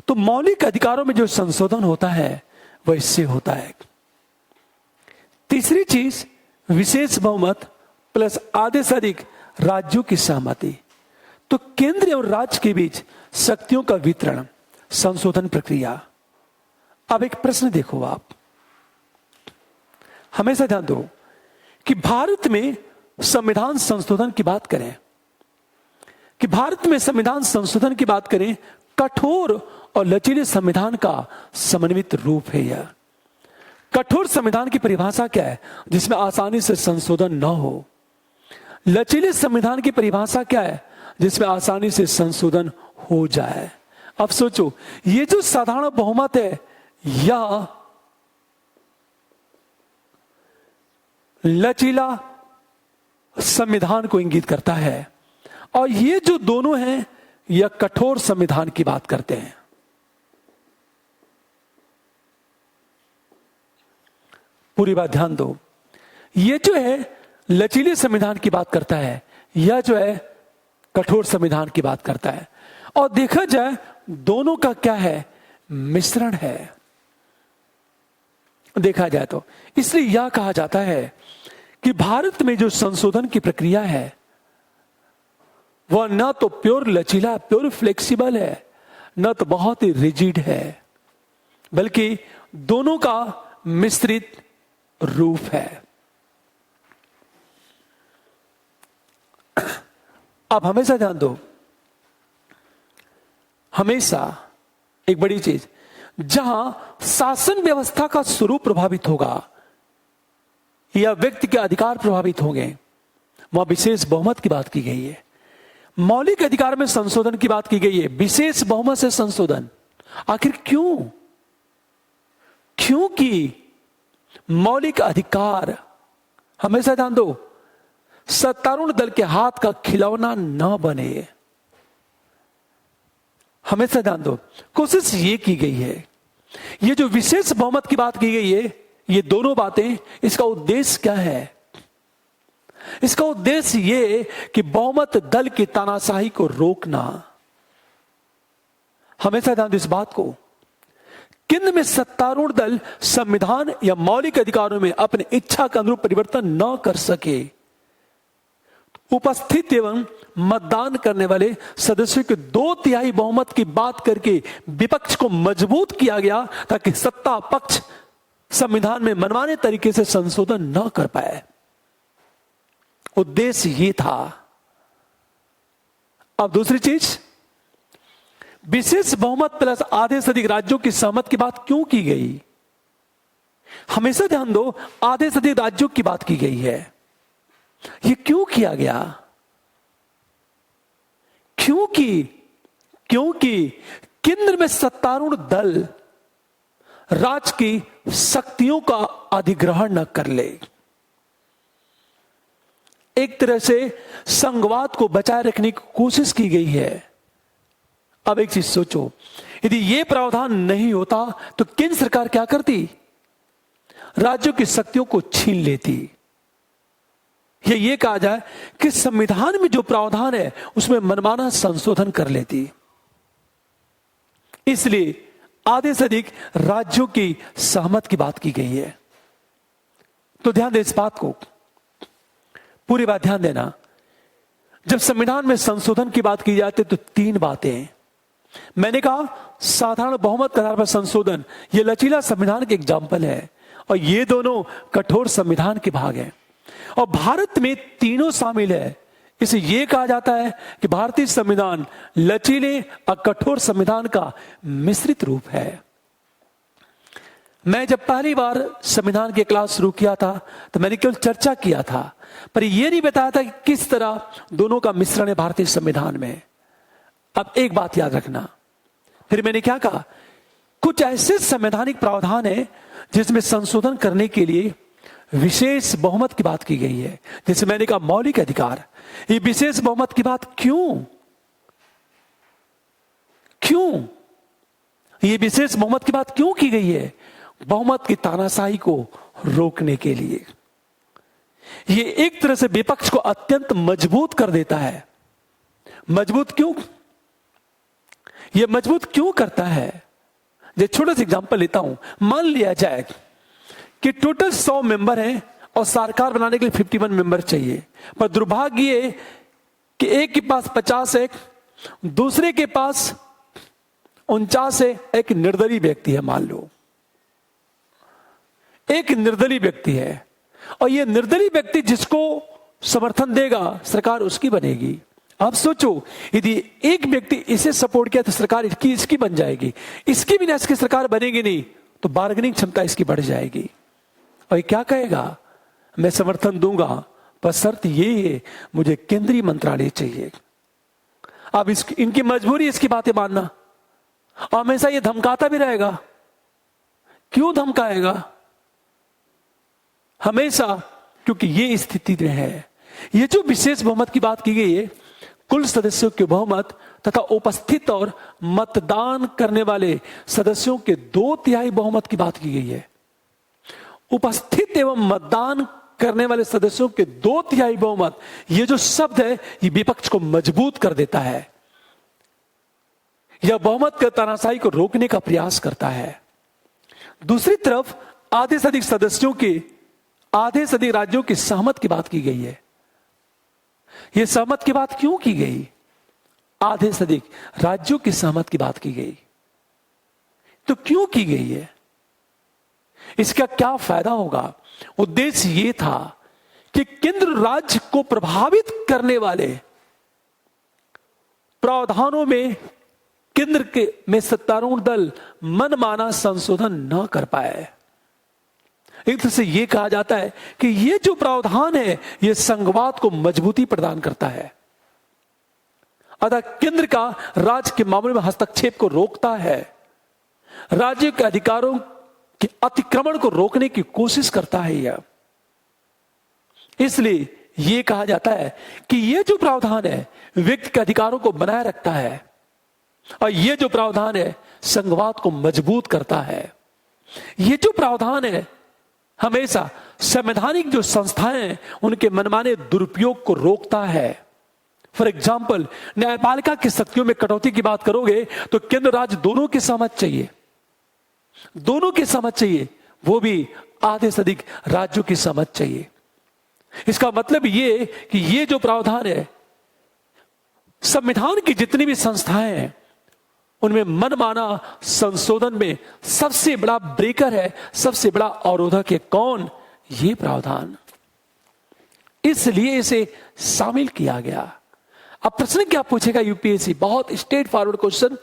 Speaker 1: तो मौलिक अधिकारों में जो संशोधन होता है वह इससे होता है। तीसरी चीज, विशेष बहुमत प्लस आधे से अधिक राज्यों की सहमति। तो केंद्र और राज्य के बीच शक्तियों का वितरण, संशोधन प्रक्रिया। अब एक प्रश्न देखो आप, हमेशा ध्यान दो कि भारत में संविधान संशोधन की बात करें, कि भारत में संविधान संशोधन की बात करें, कठोर और लचीले संविधान का समन्वित रूप है यह। कठोर संविधान की परिभाषा क्या है, जिसमें आसानी से संशोधन न हो। लचीले संविधान की परिभाषा क्या है, जिसमें आसानी से संशोधन हो जाए। अब सोचो, ये जो साधारण बहुमत है या लचीला संविधान को इंगित करता है, और ये जो दोनों हैं यह कठोर संविधान की बात करते हैं। पूरी बात ध्यान दो, ये जो है लचीले संविधान की बात करता है या जो है कठोर संविधान की बात करता है। और देखा जाए दोनों का क्या है, मिश्रण है देखा जाए तो। इसलिए यह कहा जाता है कि भारत में जो संशोधन की प्रक्रिया है वह न तो प्योर लचीला, प्योर फ्लेक्सिबल है, न तो बहुत ही रिजिड है, बल्कि दोनों का मिश्रित रूप है। अब हमेशा ध्यान दो, हमेशा एक बड़ी चीज, जहां शासन व्यवस्था का स्वरूप प्रभावित होगा या व्यक्ति के अधिकार प्रभावित होंगे, वहां विशेष बहुमत की बात की गई है। मौलिक अधिकार में संशोधन की बात की गई है, विशेष बहुमत से संशोधन। आखिर क्यों? क्योंकि मौलिक अधिकार, हमेशा ध्यान दो, सत्तारूढ़ दल के हाथ का खिलौना न बने। हमेशा ध्यान दो, कोशिश ये की गई है, ये जो विशेष बहुमत की बात की गई है, ये दोनों बातें, इसका उद्देश्य क्या है? इसका उद्देश्य ये कि बहुमत दल की तानाशाही को रोकना। हमेशा ध्यान दो इस बात को, केंद्र में सत्तारूढ़ दल संविधान या मौलिक अधिकारों में अपने इच्छा के अनुरूप परिवर्तन न कर सके। उपस्थित एवं मतदान करने वाले सदस्यों के 2/3 बहुमत की बात करके विपक्ष को मजबूत किया गया ताकि सत्ता पक्ष संविधान में मनमाने तरीके से संशोधन न कर पाए। उद्देश्य ये था। अब दूसरी चीज, विशेष बहुमत प्लस आधे से अधिक राज्यों की सहमत की बात क्यों की गई? हमेशा ध्यान दो, आधे से अधिक राज्यों की बात की गई है। ये क्यों किया गया? क्योंकि केंद्र में सत्तारूढ़ दल राज्य की शक्तियों का अधिग्रहण न कर ले। एक तरह से संघवाद को बचाए रखने की कोशिश की गई है। अब एक चीज सोचो, यदि यह प्रावधान नहीं होता तो केंद्र सरकार क्या करती? राज्यों की शक्तियों को छीन लेती। ये कहा जाए कि संविधान में जो प्रावधान है उसमें मनमाना संशोधन कर लेती। इसलिए आधे से अधिक राज्यों की सहमत की बात की गई है। तो ध्यान दे इस बात को, पूरी बात ध्यान देना। जब संविधान में संशोधन की बात की जाती है तो 3 बातें मैंने कहा, साधारण बहुमत के आधार पर संशोधन, यह लचीला संविधान के एग्जाम्पल है, और ये दोनों कठोर संविधान के भाग हैं। और भारत में तीनों शामिल है। इसे यह कहा जाता है कि भारतीय संविधान लचीले और कठोर संविधान का मिश्रित रूप है। मैं जब पहली बार संविधान की क्लास शुरू किया था तो मैंने केवल चर्चा किया था, पर यह नहीं बताया था कि किस तरह दोनों का मिश्रण है भारतीय संविधान में। अब एक बात याद रखना, फिर मैंने क्या कहा, कुछ ऐसे संवैधानिक प्रावधान है जिसमें संशोधन करने के लिए विशेष बहुमत की बात की गई है। जैसे मैंने कहा मौलिक अधिकार, ये विशेष बहुमत की बात क्यों? ये विशेष बहुमत की बात क्यों की गई है? बहुमत की तानाशाही को रोकने के लिए। ये एक तरह से विपक्ष को अत्यंत मजबूत कर देता है। मजबूत क्यों? ये मजबूत क्यों करता है? जो छोटा सा एग्जांपल लेता हूं, मान लिया जाए कि टोटल 100 मेंबर हैं और सरकार बनाने के लिए 51 मेंबर चाहिए, पर दुर्भाग्य ये कि एक के पास 50 है, दूसरे के पास 49 है, एक निर्दलीय व्यक्ति है। मान लो एक निर्दलीय व्यक्ति है, और ये निर्दलीय व्यक्ति जिसको समर्थन देगा सरकार उसकी बनेगी। अब सोचो, यदि एक व्यक्ति इसे सपोर्ट किया तो सरकार इसकी बन जाएगी, इसकी बिना इसकी सरकार बनेगी नहीं, तो बार्गेनिंग क्षमता इसकी बढ़ जाएगी। और ये क्या कहेगा, मैं समर्थन दूंगा पर शर्त ये है मुझे केंद्रीय मंत्रालय चाहिए। अब इनकी मजबूरी इसकी बातें मानना, और हमेशा ये धमकाता भी रहेगा। क्यों धमकाएगा? हमेशा क्योंकि ये स्थिति में है। ये जो विशेष बहुमत की बात की गई है, कुल सदस्यों के बहुमत तथा उपस्थित और मतदान करने वाले सदस्यों के 2/3 बहुमत की बात की गई है। उपस्थित एवं मतदान करने वाले सदस्यों के 2/3 बहुमत, ये जो शब्द है ये विपक्ष को मजबूत कर देता है। यह बहुमत के तानाशाही को रोकने का प्रयास करता है। दूसरी तरफ आधे से अधिक सदस्यों के, आधे से अधिक राज्यों की सहमत की बात की गई है। यह सहमत की बात क्यों की गई? आधे से अधिक राज्यों की सहमत की बात की गई तो क्यों की गई है? इसका क्या फायदा होगा? उद्देश्य यह था कि केंद्र राज्य को प्रभावित करने वाले प्रावधानों में केंद्र के में सत्तारूढ़ दल मनमाना संशोधन न कर पाए। एक तरह से यह कहा जाता है कि यह जो प्रावधान है यह संघवाद को मजबूती प्रदान करता है, अतः केंद्र का राज्य के मामले में हस्तक्षेप को रोकता है, राज्य के अधिकारों के अतिक्रमण को रोकने की कोशिश करता है यह। इसलिए यह कहा जाता है कि यह जो प्रावधान है व्यक्ति के अधिकारों को बनाए रखता है और यह जो प्रावधान है संघवाद को मजबूत करता है। यह जो प्रावधान है हमेशा संवैधानिक जो संस्थाएं हैं उनके मनमाने दुरुपयोग को रोकता है। फॉर एग्जाम्पल, न्यायपालिका की शक्तियों में कटौती की बात करोगे तो केंद्र राज्य दोनों की सहमत चाहिए, दोनों की सहमत चाहिए, वो भी आधे से अधिक राज्यों की सहमत चाहिए। इसका मतलब ये कि ये जो प्रावधान है संविधान की जितनी भी संस्थाएं हैं उनमें मनमाना संशोधन में सबसे बड़ा ब्रेकर है, सबसे बड़ा अवरोधक है कौन? ये प्रावधान। इसलिए इसे शामिल किया गया। अब प्रश्न क्या पूछेगा यूपीएससी? बहुत स्ट्रेट फॉरवर्ड क्वेश्चन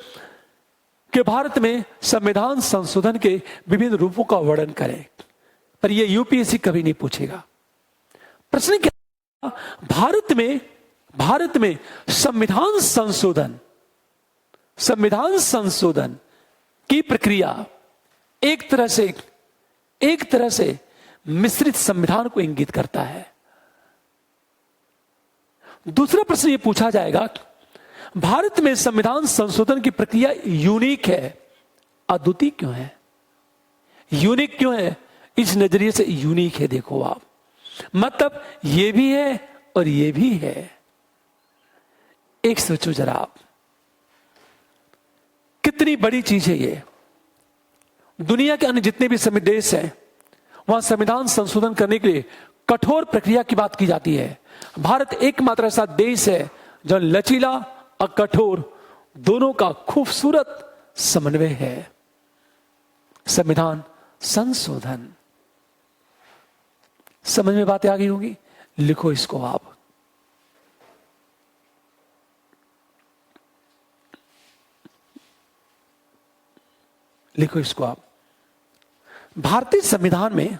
Speaker 1: कि भारत में संविधान संशोधन के विभिन्न रूपों का वर्णन करें, पर यह यूपीएससी कभी नहीं पूछेगा। प्रश्न क्या? भारत में संविधान संशोधन की प्रक्रिया एक तरह से मिश्रित संविधान को इंगित करता है। दूसरा प्रश्न यह पूछा जाएगा, भारत में संविधान संशोधन की प्रक्रिया यूनिक है, अद्वितीय क्यों है? यूनिक क्यों है? इस नजरिए से यूनिक है। देखो आप, मतलब ये भी है और ये भी है। एक सोचो जरा आप, कितनी बड़ी चीज है ये। दुनिया के अन्य जितने भी देश हैं वहां संविधान संशोधन करने के लिए कठोर प्रक्रिया की बात की जाती है। भारत एकमात्र ऐसा देश है जो लचीला और कठोर दोनों का खूबसूरत समन्वय है। संविधान संशोधन, समझ में बातें आ गई होंगी? लिखो इसको आप। लिखो इसको आप। भारतीय संविधान में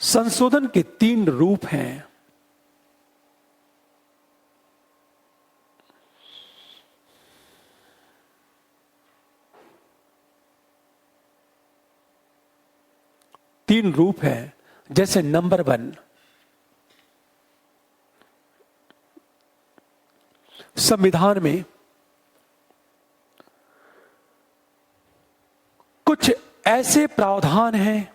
Speaker 1: संशोधन के 3 रूप हैं। तीन रूप हैं। जैसे नंबर 1, संविधान में कुछ ऐसे प्रावधान हैं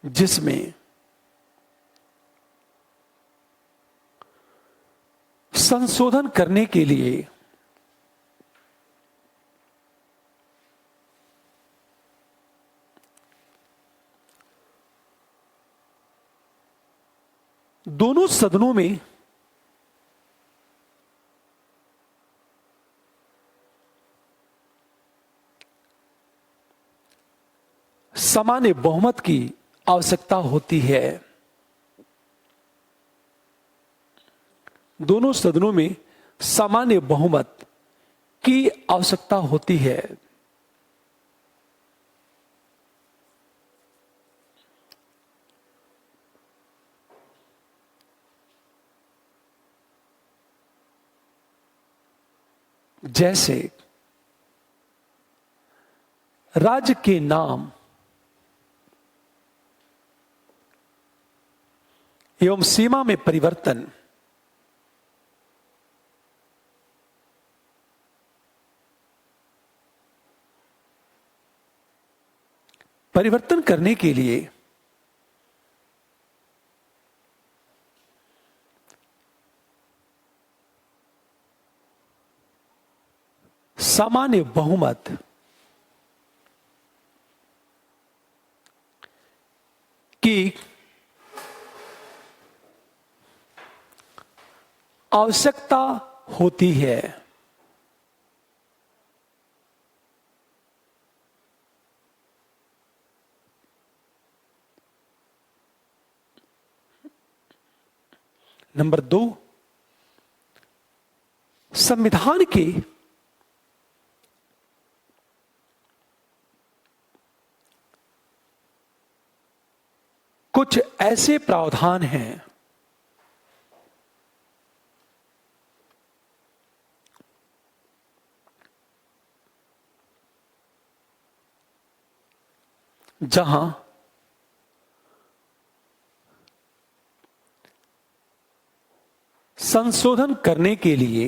Speaker 1: जिसमें संशोधन करने के लिए दोनों सदनों में सामान्य बहुमत की आवश्यकता होती है। दोनों सदनों में सामान्य बहुमत की आवश्यकता होती है। जैसे राज्य के नाम एवं सीमा में परिवर्तन करने के लिए सामान्य बहुमत की आवश्यकता होती है। नंबर 2, संविधान के कुछ ऐसे प्रावधान हैं जहां संशोधन करने के लिए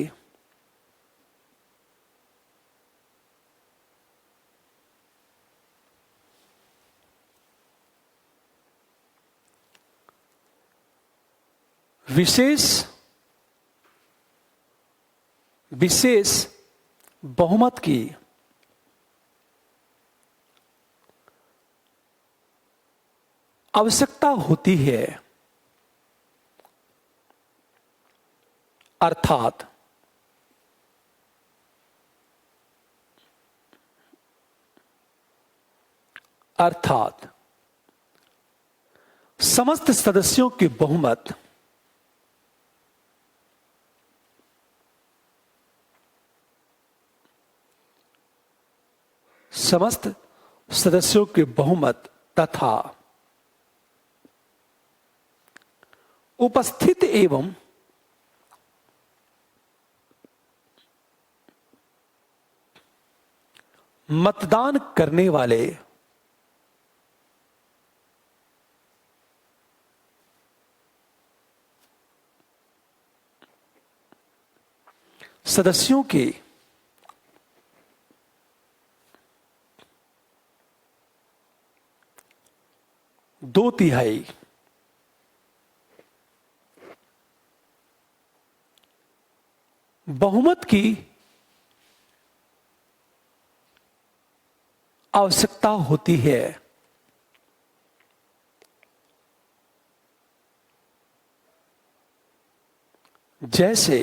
Speaker 1: विशेष बहुमत की आवश्यकता होती है। अर्थात समस्त सदस्यों के बहुमत तथा उपस्थित एवं मतदान करने वाले सदस्यों के 2/3 बहुमत की आवश्यकता होती है। जैसे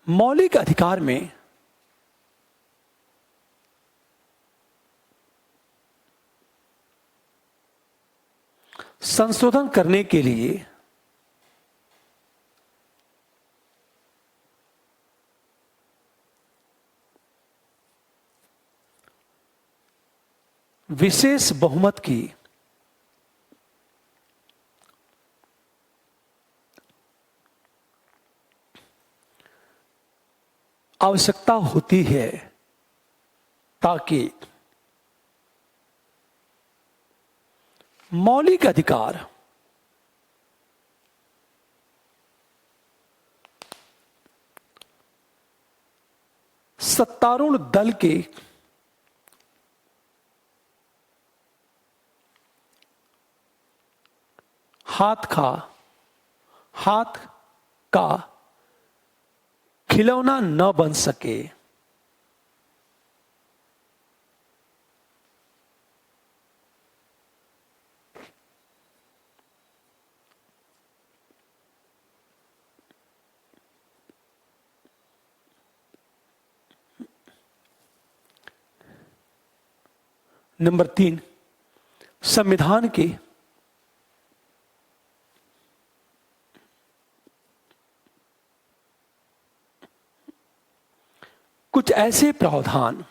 Speaker 1: मौलिक अधिकार में संशोधन करने के लिए विशेष बहुमत की आवश्यकता होती है ताकि मौलिक अधिकार सत्तारूढ़ दल के हाथ का खिलौना न बन सके। नंबर 3, संविधान के कुछ ऐसे प्रावधान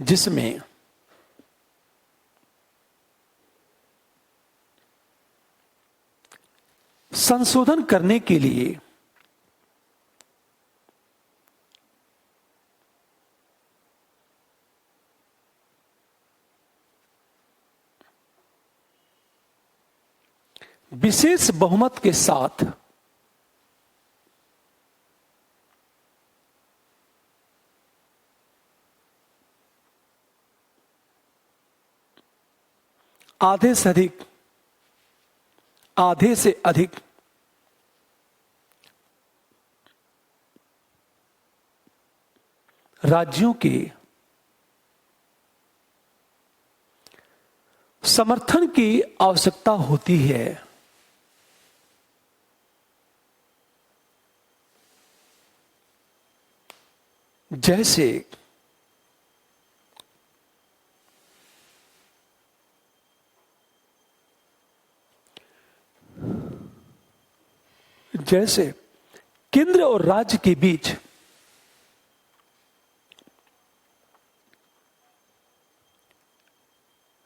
Speaker 1: जिसमें संशोधन करने के लिए विशेष बहुमत के साथ आधे से अधिक राज्यों के समर्थन की आवश्यकता होती है। जैसे केंद्र और राज्य के बीच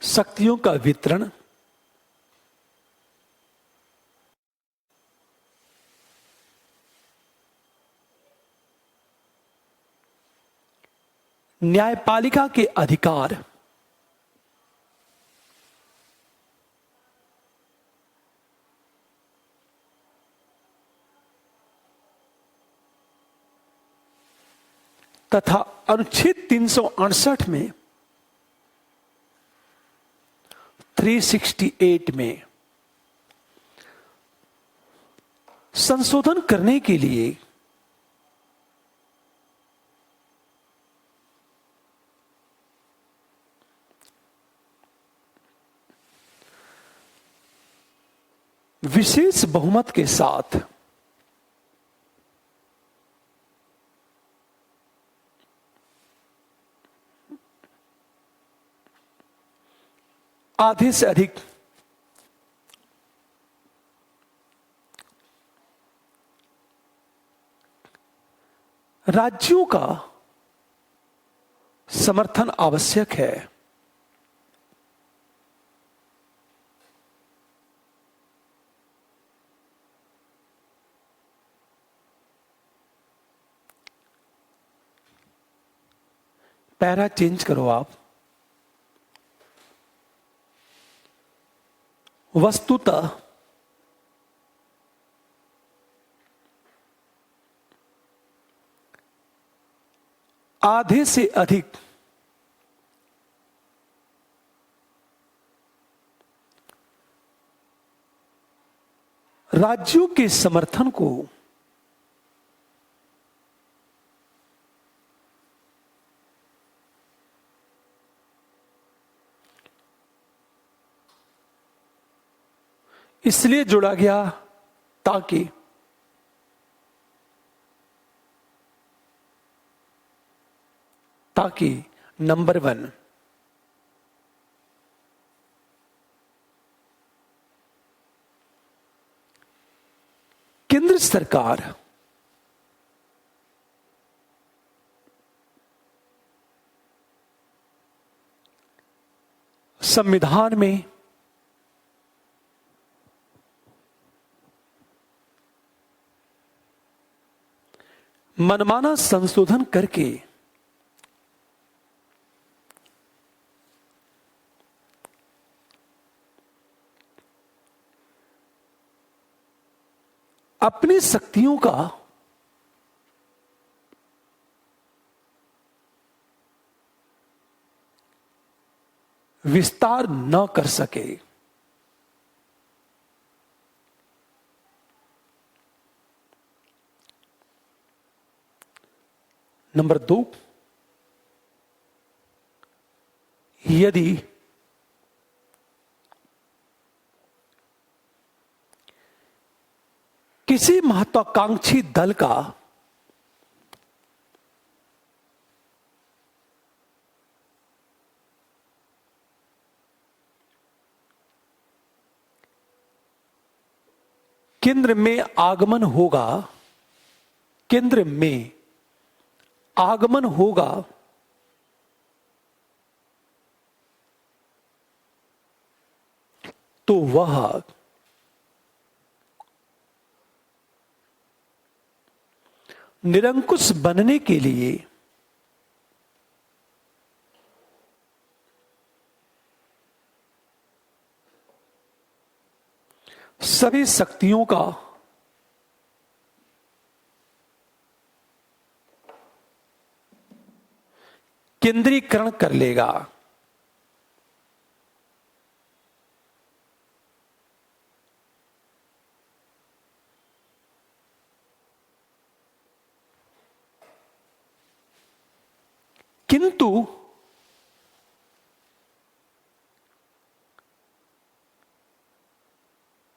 Speaker 1: शक्तियों का वितरण, न्यायपालिका के अधिकार, तथा अनुच्छेद 368 में 368 में संशोधन करने के लिए विशेष बहुमत के साथ आधे से अधिक राज्यों का समर्थन आवश्यक है। पैरा चेंज करो आप। वस्तुतः आधे से अधिक राज्यों के समर्थन को इसलिए जोड़ा गया ताकि नंबर 1, केंद्र सरकार संविधान में मनमाना संशोधन करके अपनी शक्तियों का विस्तार न कर सके। नंबर 2, यदि किसी महत्वाकांक्षी दल का केंद्र में आगमन होगा तो वह निरंकुश बनने के लिए सभी शक्तियों का केंद्रीकरण कर लेगा। किंतु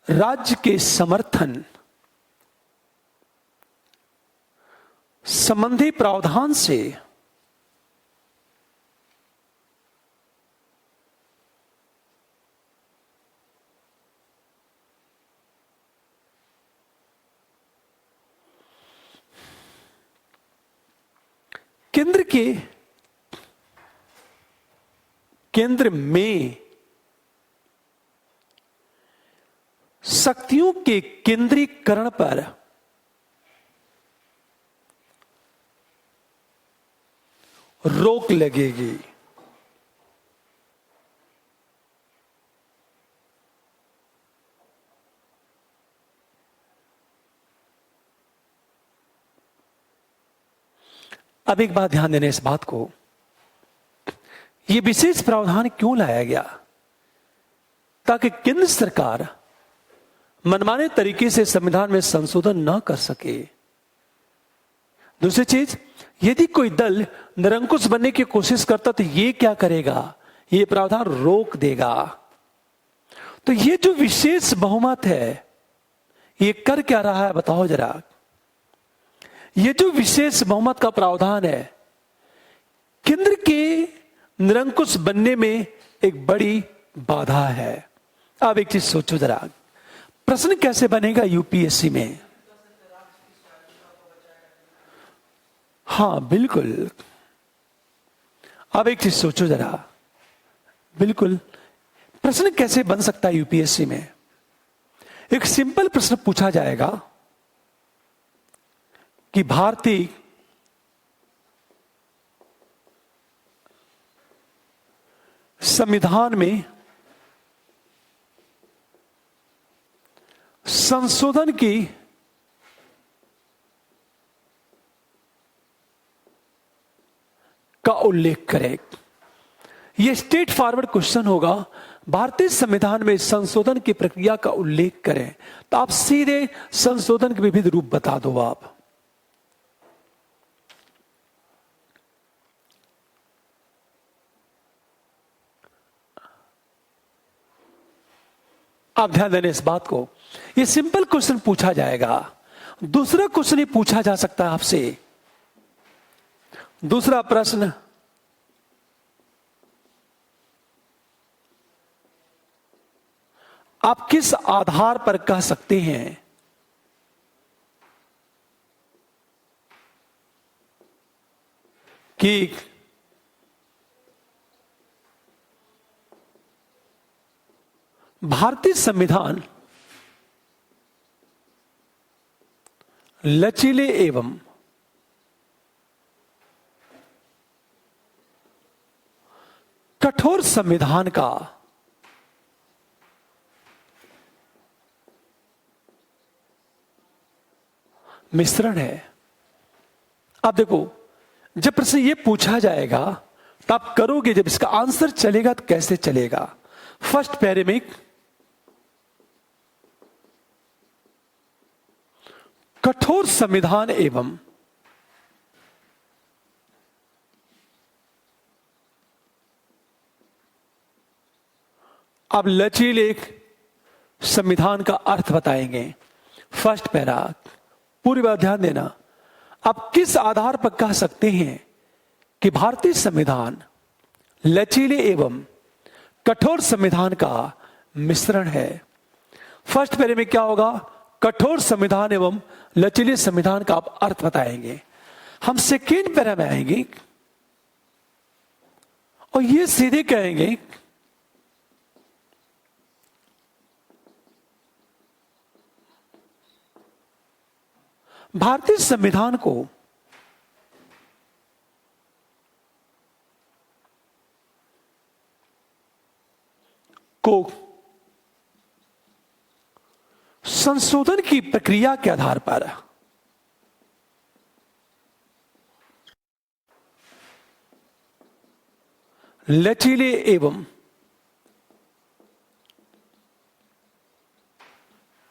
Speaker 1: राज्य के समर्थन संबंधी प्रावधान से केंद्र में शक्तियों के केंद्रीकरण पर रोक लगेगी। अब एक बात ध्यान देने इस बात को, यह विशेष प्रावधान क्यों लाया गया? ताकि केंद्र सरकार मनमाने तरीके से संविधान में संशोधन न कर सके। दूसरी चीज, यदि कोई दल निरंकुश बनने की कोशिश करता तो ये क्या करेगा? ये प्रावधान रोक देगा। तो ये जो विशेष बहुमत है, ये कर क्या रहा है बताओ जरा। ये जो विशेष बहुमत का प्रावधान है, केंद्र के निरंकुश बनने में एक बड़ी बाधा है। अब एक चीज सोचो जरा, प्रश्न कैसे बनेगा यूपीएससी में? हाँ बिल्कुल। अब एक चीज सोचो जरा, बिल्कुल प्रश्न कैसे बन सकता है यूपीएससी में? एक सिंपल प्रश्न पूछा जाएगा कि भारतीय संविधान में संशोधन की का उल्लेख करें। यह स्ट्रेट फॉरवर्ड क्वेश्चन होगा, भारतीय संविधान में संशोधन की प्रक्रिया का उल्लेख करें। तो आप सीधे संशोधन के विविध रूप बता दो। आप ध्यान देने इस बात को, यह सिंपल क्वेश्चन पूछा जाएगा। दूसरा क्वेश्चन ही पूछा जा सकता है आपसे। दूसरा प्रश्न, आप किस आधार पर कह सकते हैं कि भारतीय संविधान लचीले एवं कठोर संविधान का मिश्रण है? अब देखो, जब प्रश्न ये पूछा जाएगा तो आप करोगे, जब इसका आंसर चलेगा तो कैसे चलेगा? फर्स्ट पैरे में कठोर संविधान एवं अब लचीले संविधान का अर्थ बताएंगे। फर्स्ट पैरा, पूरी बात ध्यान देना। आप किस आधार पर कह सकते हैं कि भारतीय संविधान लचीले एवं कठोर संविधान का मिश्रण है? फर्स्ट पैरे में क्या होगा? कठोर संविधान एवं लचीले संविधान का आप अर्थ बताएंगे। हम सेकेंड पैरा में आएंगे और ये सीधे कहेंगे भारतीय संविधान को संशोधन की प्रक्रिया के आधार पर लचीले एवं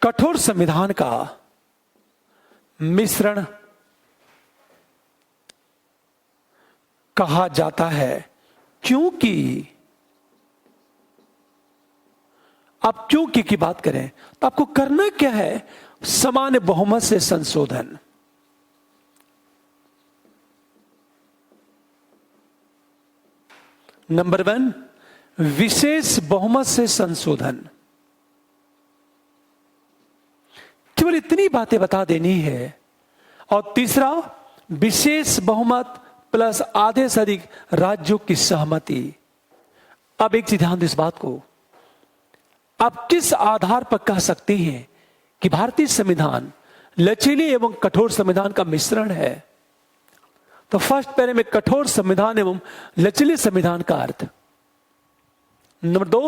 Speaker 1: कठोर संविधान का मिश्रण कहा जाता है, क्योंकि आप क्योंकि की बात करें तो आपको करना क्या है? सामान्य बहुमत से संशोधन। नंबर 1, विशेष बहुमत से संशोधन। केवल इतनी बातें बता देनी है। और तीसरा, विशेष बहुमत प्लस आधे से अधिक राज्यों की सहमति। अब एक चीज ध्यान दो इस बात को, आप किस आधार पर कह सकते हैं कि भारतीय संविधान लचीले एवं कठोर संविधान का मिश्रण है? तो फर्स्ट पैरे में कठोर संविधान एवं लचीले संविधान का अर्थ। नंबर 2,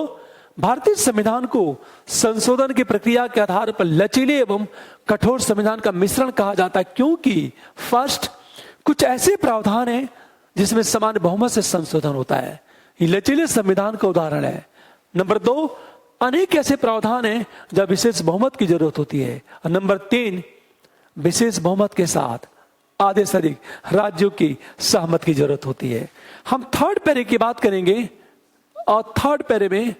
Speaker 1: भारतीय संविधान को संशोधन की प्रक्रिया के आधार पर लचीले एवं कठोर संविधान का मिश्रण कहा जाता है, क्योंकि फर्स्ट, कुछ ऐसे प्रावधान हैं जिसमें सामान्य बहुमत से संशोधन होता है, ये लचीले संविधान का उदाहरण है। नंबर 2, अनेक ऐसे प्रावधान हैं जब विशेष बहुमत की जरूरत होती है। और नंबर 3, विशेष बहुमत के साथ आधे से अधिक राज्यों की सहमत की जरूरत होती है। हम थर्ड पैरे की बात करेंगे और थर्ड पैरे में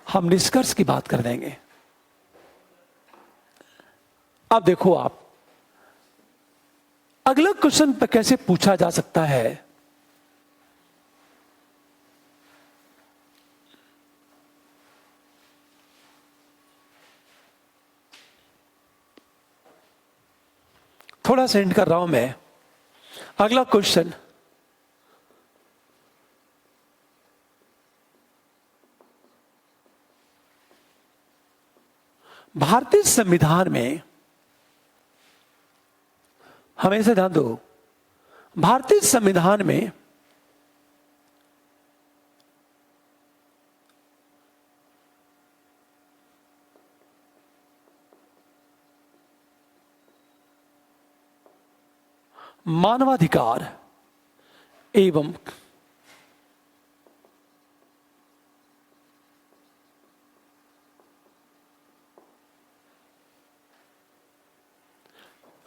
Speaker 1: हम निष्कर्ष की बात कर देंगे। अब देखो, आप अगला क्वेश्चन कैसे पूछा जा सकता है? थोड़ा सा एंड कर रहा हूं मैं। अगला क्वेश्चन, भारतीय संविधान में, हमेशा ध्यान दो, भारतीय संविधान में मानवाधिकार एवं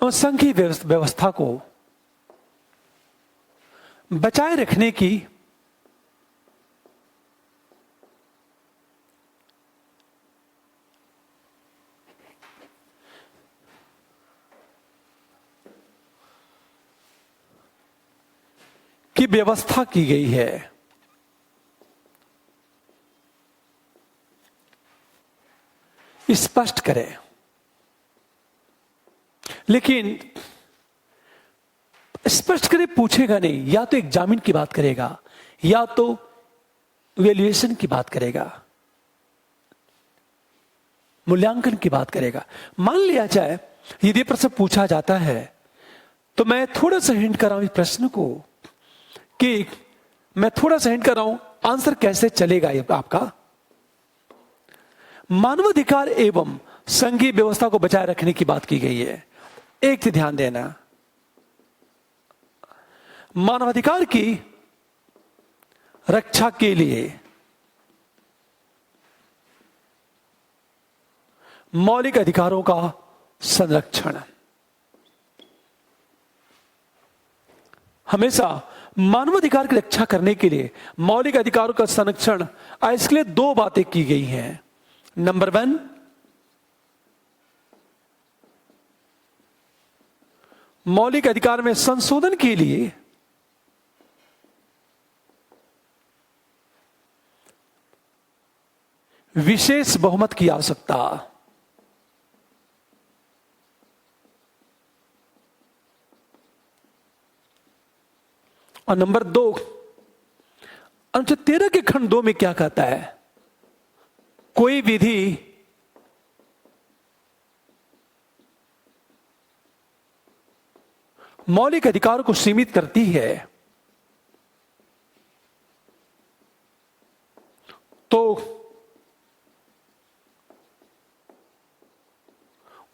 Speaker 1: संघीय व्यवस्था को बचाए रखने की व्यवस्था की गई है। स्पष्ट करें। लेकिन स्पष्ट करे पूछेगा नहीं, या तो एग्जामिन की बात करेगा या तो वैल्यूएशन की बात करेगा, मूल्यांकन की बात करेगा। मान लिया जाए यदि प्रश्न पूछा जाता है तो मैं थोड़ा सा हिंट कर रहा हूं इस प्रश्न को, कि मैं थोड़ा सा हिंट कर रहा हूं आंसर कैसे चलेगा ये आपका। मानवाधिकार एवं संघीय व्यवस्था को बचाए रखने की बात की गई है। एक चीज ध्यान देना, मानवाधिकार की रक्षा के लिए मौलिक अधिकारों का संरक्षण, हमेशा मानवाधिकार की रक्षा करने के लिए मौलिक अधिकारों का संरक्षण, इसके लिए दो बातें की गई हैं। नंबर 1, मौलिक अधिकार में संशोधन के लिए विशेष बहुमत की आवश्यकता। और नंबर 2, अनुच्छेद 13 के खंड 2 में क्या कहता है? कोई विधि मौलिक अधिकारों को सीमित करती है तो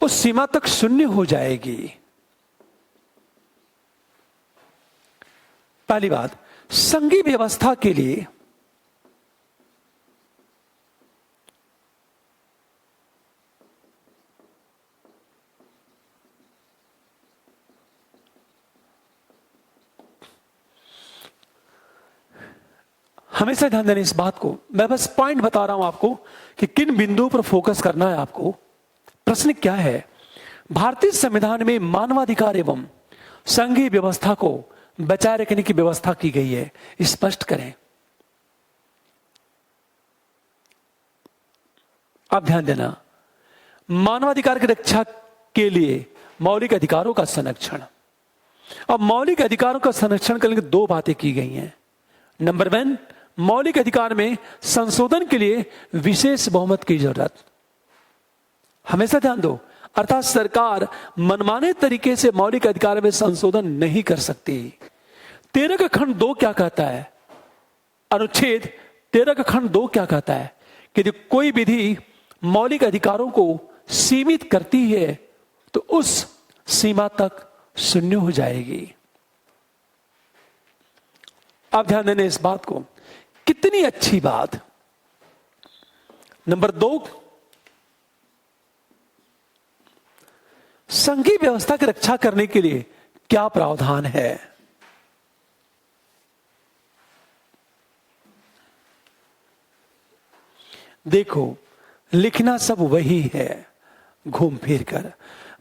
Speaker 1: उस सीमा तक शून्य हो जाएगी। पहली बात, संघीय व्यवस्था के लिए हमेशा ध्यान देना इस बात को। मैं बस पॉइंट बता रहा हूं आपको कि किन बिंदुओं पर फोकस करना है आपको। प्रश्न क्या है? भारतीय संविधान में मानवाधिकार एवं संघीय व्यवस्था को बचाए रखने की व्यवस्था की गई है, स्पष्ट करें। आप ध्यान देना, मानवाधिकार की रक्षा के लिए मौलिक अधिकारों का संरक्षण। अब मौलिक अधिकारों का संरक्षण करने की दो बातें की गई हैं। नंबर 1, मौलिक अधिकार में संशोधन के लिए विशेष बहुमत की जरूरत। हमेशा ध्यान दो, अर्थात सरकार मनमाने तरीके से मौलिक अधिकार में संशोधन नहीं कर सकती। 13 का खंड 2 क्या कहता है? अनुच्छेद 13 का खंड 2 क्या कहता है कि यदि कोई विधि मौलिक अधिकारों को सीमित करती है तो उस सीमा तक शून्य हो जाएगी। आप ध्यान देना इस बात को, कितनी अच्छी बात। नंबर 2, संघीय व्यवस्था की रक्षा करने के लिए क्या प्रावधान है? देखो, लिखना सब वही है घूम फिर कर।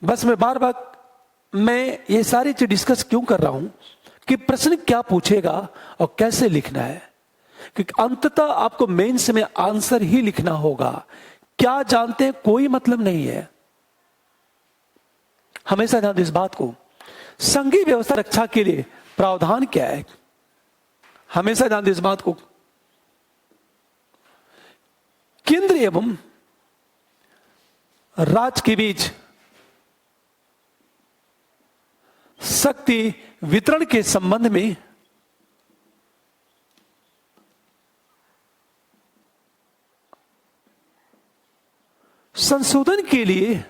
Speaker 1: बस मैं बार बार ये सारी चीज डिस्कस क्यों कर रहा हूं कि प्रश्न क्या पूछेगा और कैसे लिखना है, क्योंकि अंततः आपको मेंस में आंसर ही लिखना होगा। क्या जानते हैं कोई मतलब नहीं है। हमेशा ध्यान दो इस बात को, संघीय व्यवस्था रक्षा के लिए प्रावधान क्या है? हमेशा ध्यान दो इस बात को, केंद्र एवं राज्य के बीच शक्ति वितरण के संबंध में संशोधन के लिए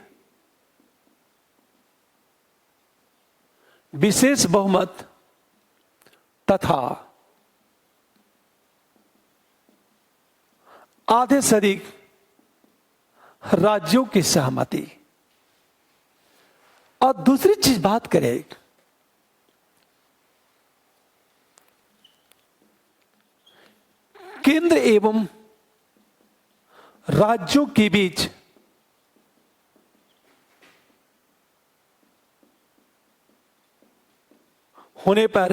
Speaker 1: विशेष बहुमत तथा आधे से अधिक राज्यों की सहमति। और दूसरी चीज बात करें, केंद्र एवं राज्यों के बीच होने पर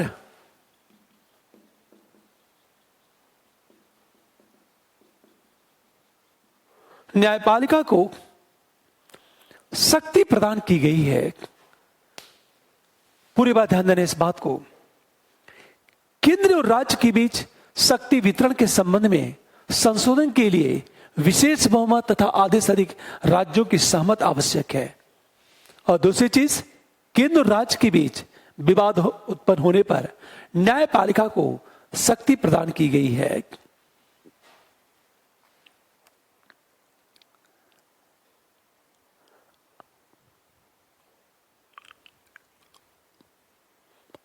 Speaker 1: न्यायपालिका को शक्ति प्रदान की गई है। पूरी बात ध्यान देना इस बात को, केंद्र और राज्य के बीच शक्ति वितरण के संबंध में संशोधन के लिए विशेष बहुमत तथा आधे से अधिक राज्यों की सहमति आवश्यक है। और दूसरी चीज, केंद्र और राज्य के बीच विवाद उत्पन्न होने पर न्यायपालिका को शक्ति प्रदान की गई है।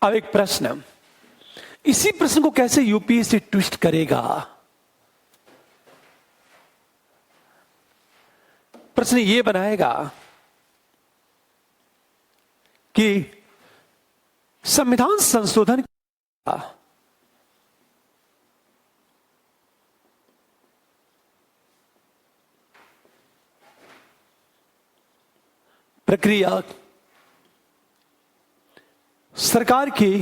Speaker 1: अब एक प्रश्न, इसी प्रश्न को कैसे यूपीएससी ट्विस्ट करेगा? प्रश्न ये बनाएगा कि संविधान संशोधन प्रक्रिया सरकार की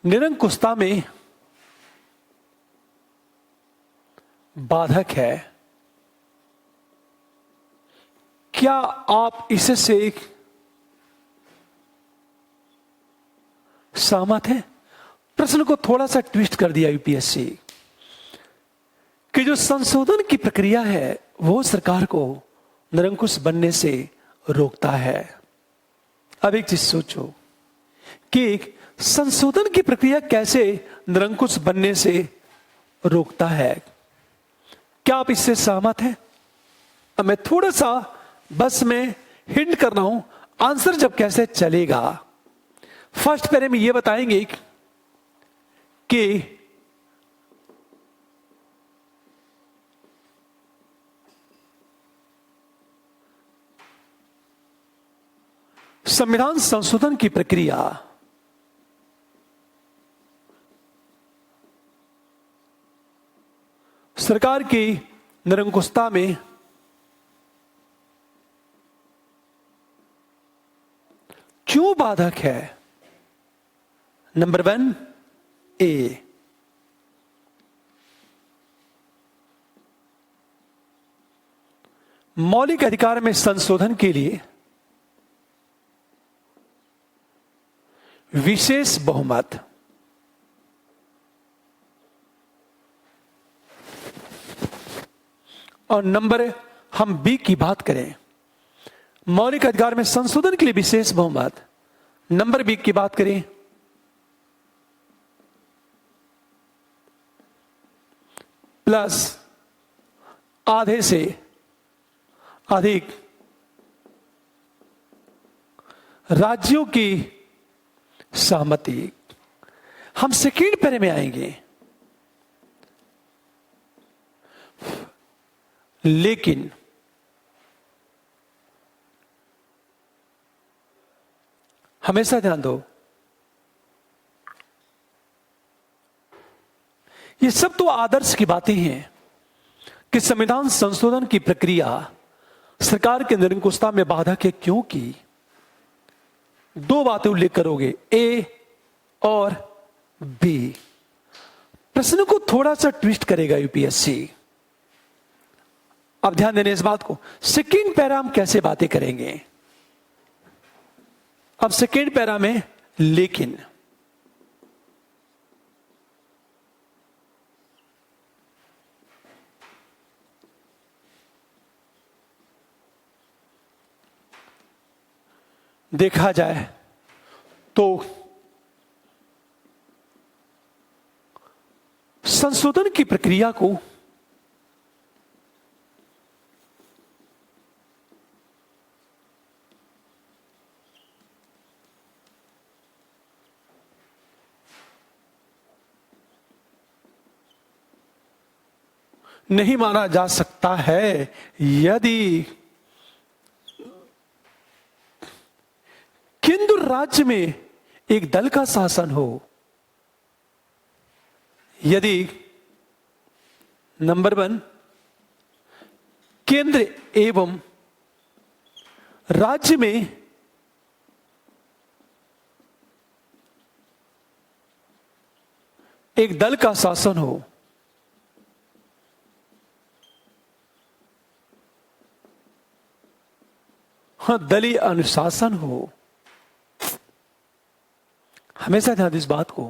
Speaker 1: निरंकुशता में बाधक है। क्या आप इससे सहमत हैं? प्रश्न को थोड़ा सा ट्विस्ट कर दिया यूपीएससी कि जो संशोधन की प्रक्रिया है वो सरकार को निरंकुश बनने से रोकता है। अब एक चीज सोचो कि संशोधन की प्रक्रिया कैसे निरंकुश बनने से रोकता है। क्या आप इससे सहमत हैं? अब मैं थोड़ा सा बस में हिंट कर रहा हूं, आंसर जब कैसे चलेगा। फर्स्ट पैरे में यह बताएंगे कि संविधान संशोधन की प्रक्रिया सरकार की निरंकुशता में क्यों बाधक है। नंबर 1 ए, मौलिक अधिकार में संशोधन के लिए विशेष बहुमत। और नंबर हम बी की बात करें, मौलिक अधिकार में संशोधन के लिए विशेष बहुमत। नंबर बी की बात करें, प्लस आधे से अधिक राज्यों की सहमति। हम सेकेंड पैरे में आएंगे, लेकिन हमेशा ध्यान दो, ये सब तो आदर्श की बातें हैं कि संविधान संशोधन की प्रक्रिया सरकार के निरंकुशता में बाधक है क्योंकि दो बातें उल्लेख करोगे, ए और बी। प्रश्न को थोड़ा सा ट्विस्ट करेगा यूपीएससी। अब ध्यान देने इस बात को, सेकेंड पैरा हम कैसे बातें करेंगे। अब सेकेंड पैरा में लेकिन देखा जाए तो संशोधन की प्रक्रिया को नहीं माना जा सकता है यदि केंद्र राज्य में एक दल का शासन हो, यदि नंबर 1 केंद्र एवं राज्य में एक दल का शासन हो, हाँ दलीय अनुशासन हो। हमेशा ध्यान दे इस बात को,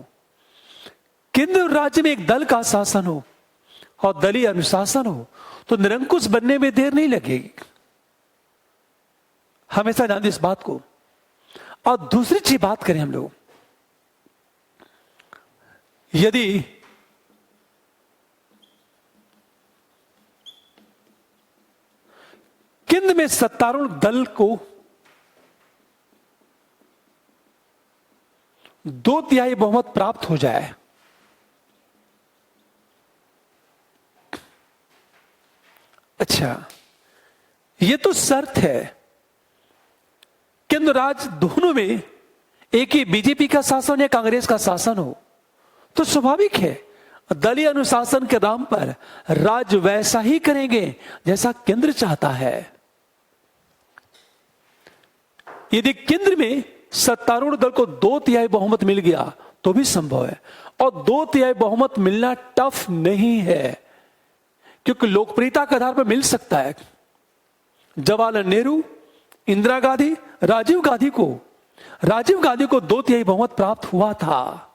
Speaker 1: केंद्र और राज्य में एक दल का शासन हो और दलीय अनुशासन हो तो निरंकुश बनने में देर नहीं लगेगी। हमेशा ध्यान दे इस बात को। और दूसरी चीज बात करें हम लोग, यदि केंद्र में सत्तारूढ़ दल को 2/3 बहुमत प्राप्त हो जाए, अच्छा यह तो शर्त है केंद्र राज्य दोनों में एक ही बीजेपी का शासन या कांग्रेस का शासन हो, तो स्वाभाविक है दलीय अनुशासन के नाम पर राज्य वैसा ही करेंगे जैसा केंद्र चाहता है। यदि केंद्र में सत्तारूढ़ दल को 2/3 बहुमत मिल गया तो भी संभव है, और 2/3 बहुमत मिलना टफ नहीं है क्योंकि लोकप्रियता के आधार पर मिल सकता है। जवाहरलाल नेहरू, इंदिरा गांधी, राजीव गांधी को 2/3 बहुमत प्राप्त हुआ था।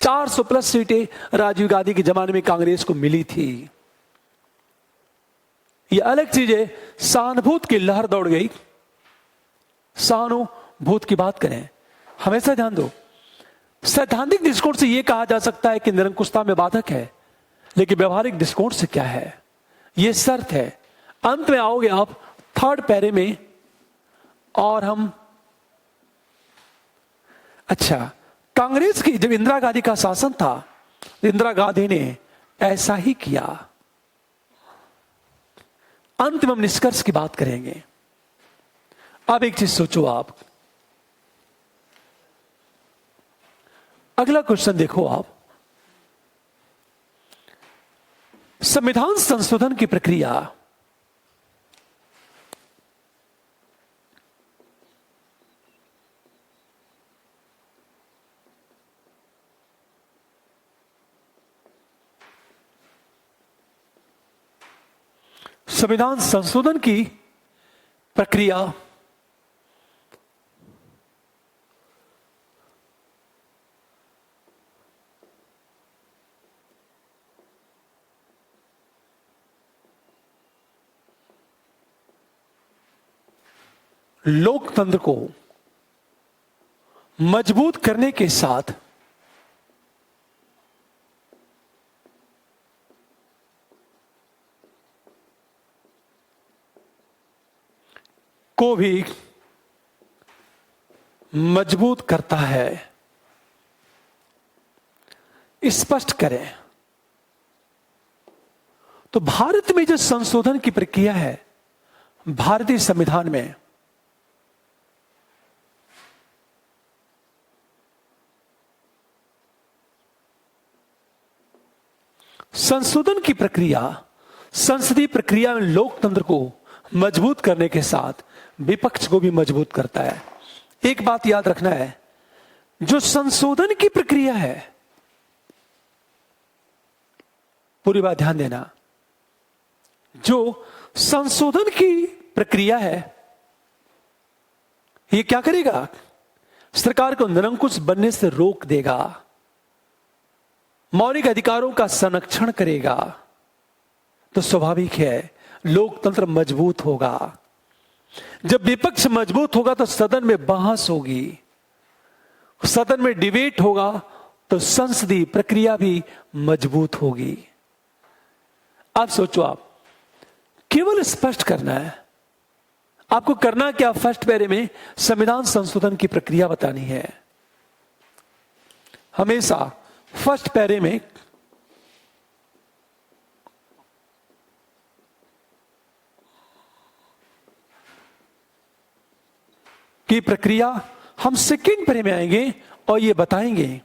Speaker 1: 400 प्लस सीटें राजीव गांधी के जमाने में कांग्रेस को मिली थी। यह अलग चीज है, सहानुभूति की लहर दौड़ गई। सहानुभूति की बात करें, हमेशा ध्यान दो, सैद्धांतिक दृष्टिकोण से यह कहा जा सकता है कि निरंकुशता में बाधक है, लेकिन व्यवहारिक दृष्टिकोण से क्या है, यह शर्त है अंत में आओगे आप थर्ड पैरे में, और हम अच्छा, कांग्रेस की जब इंदिरा गांधी का शासन था, इंदिरा गांधी ने ऐसा ही किया। अंत में हम निष्कर्ष की बात करेंगे। अब एक चीज सोचो आप, अगला क्वेश्चन देखो आप, संविधान संशोधन की प्रक्रिया संविधान संशोधन की प्रक्रिया लोकतंत्र को मजबूत करने के साथ को भी मजबूत करता है। स्पष्ट करें तो भारत में जो संशोधन की प्रक्रिया है, भारतीय संविधान में संशोधन की प्रक्रिया संसदीय प्रक्रिया में लोकतंत्र को मजबूत करने के साथ विपक्ष को भी मजबूत करता है। एक बात याद रखना है, जो संशोधन की प्रक्रिया है, पूरी बात ध्यान देना, जो संशोधन की प्रक्रिया है, ये क्या करेगा? सरकार को निरंकुश बनने से रोक देगा, मौलिक अधिकारों का संरक्षण करेगा। तो स्वाभाविक है लोकतंत्र मजबूत होगा। जब विपक्ष मजबूत होगा तो सदन में बहस होगी, सदन में डिबेट होगा, तो संसदीय प्रक्रिया भी मजबूत होगी। अब सोचो, आप केवल स्पष्ट करना है, आपको करना क्या? फर्स्ट पैरे में संविधान संशोधन की प्रक्रिया बतानी है। हमेशा फर्स्ट पैरे में की प्रक्रिया हम सेकेंड पैरे में आएंगे और ये बताएंगे।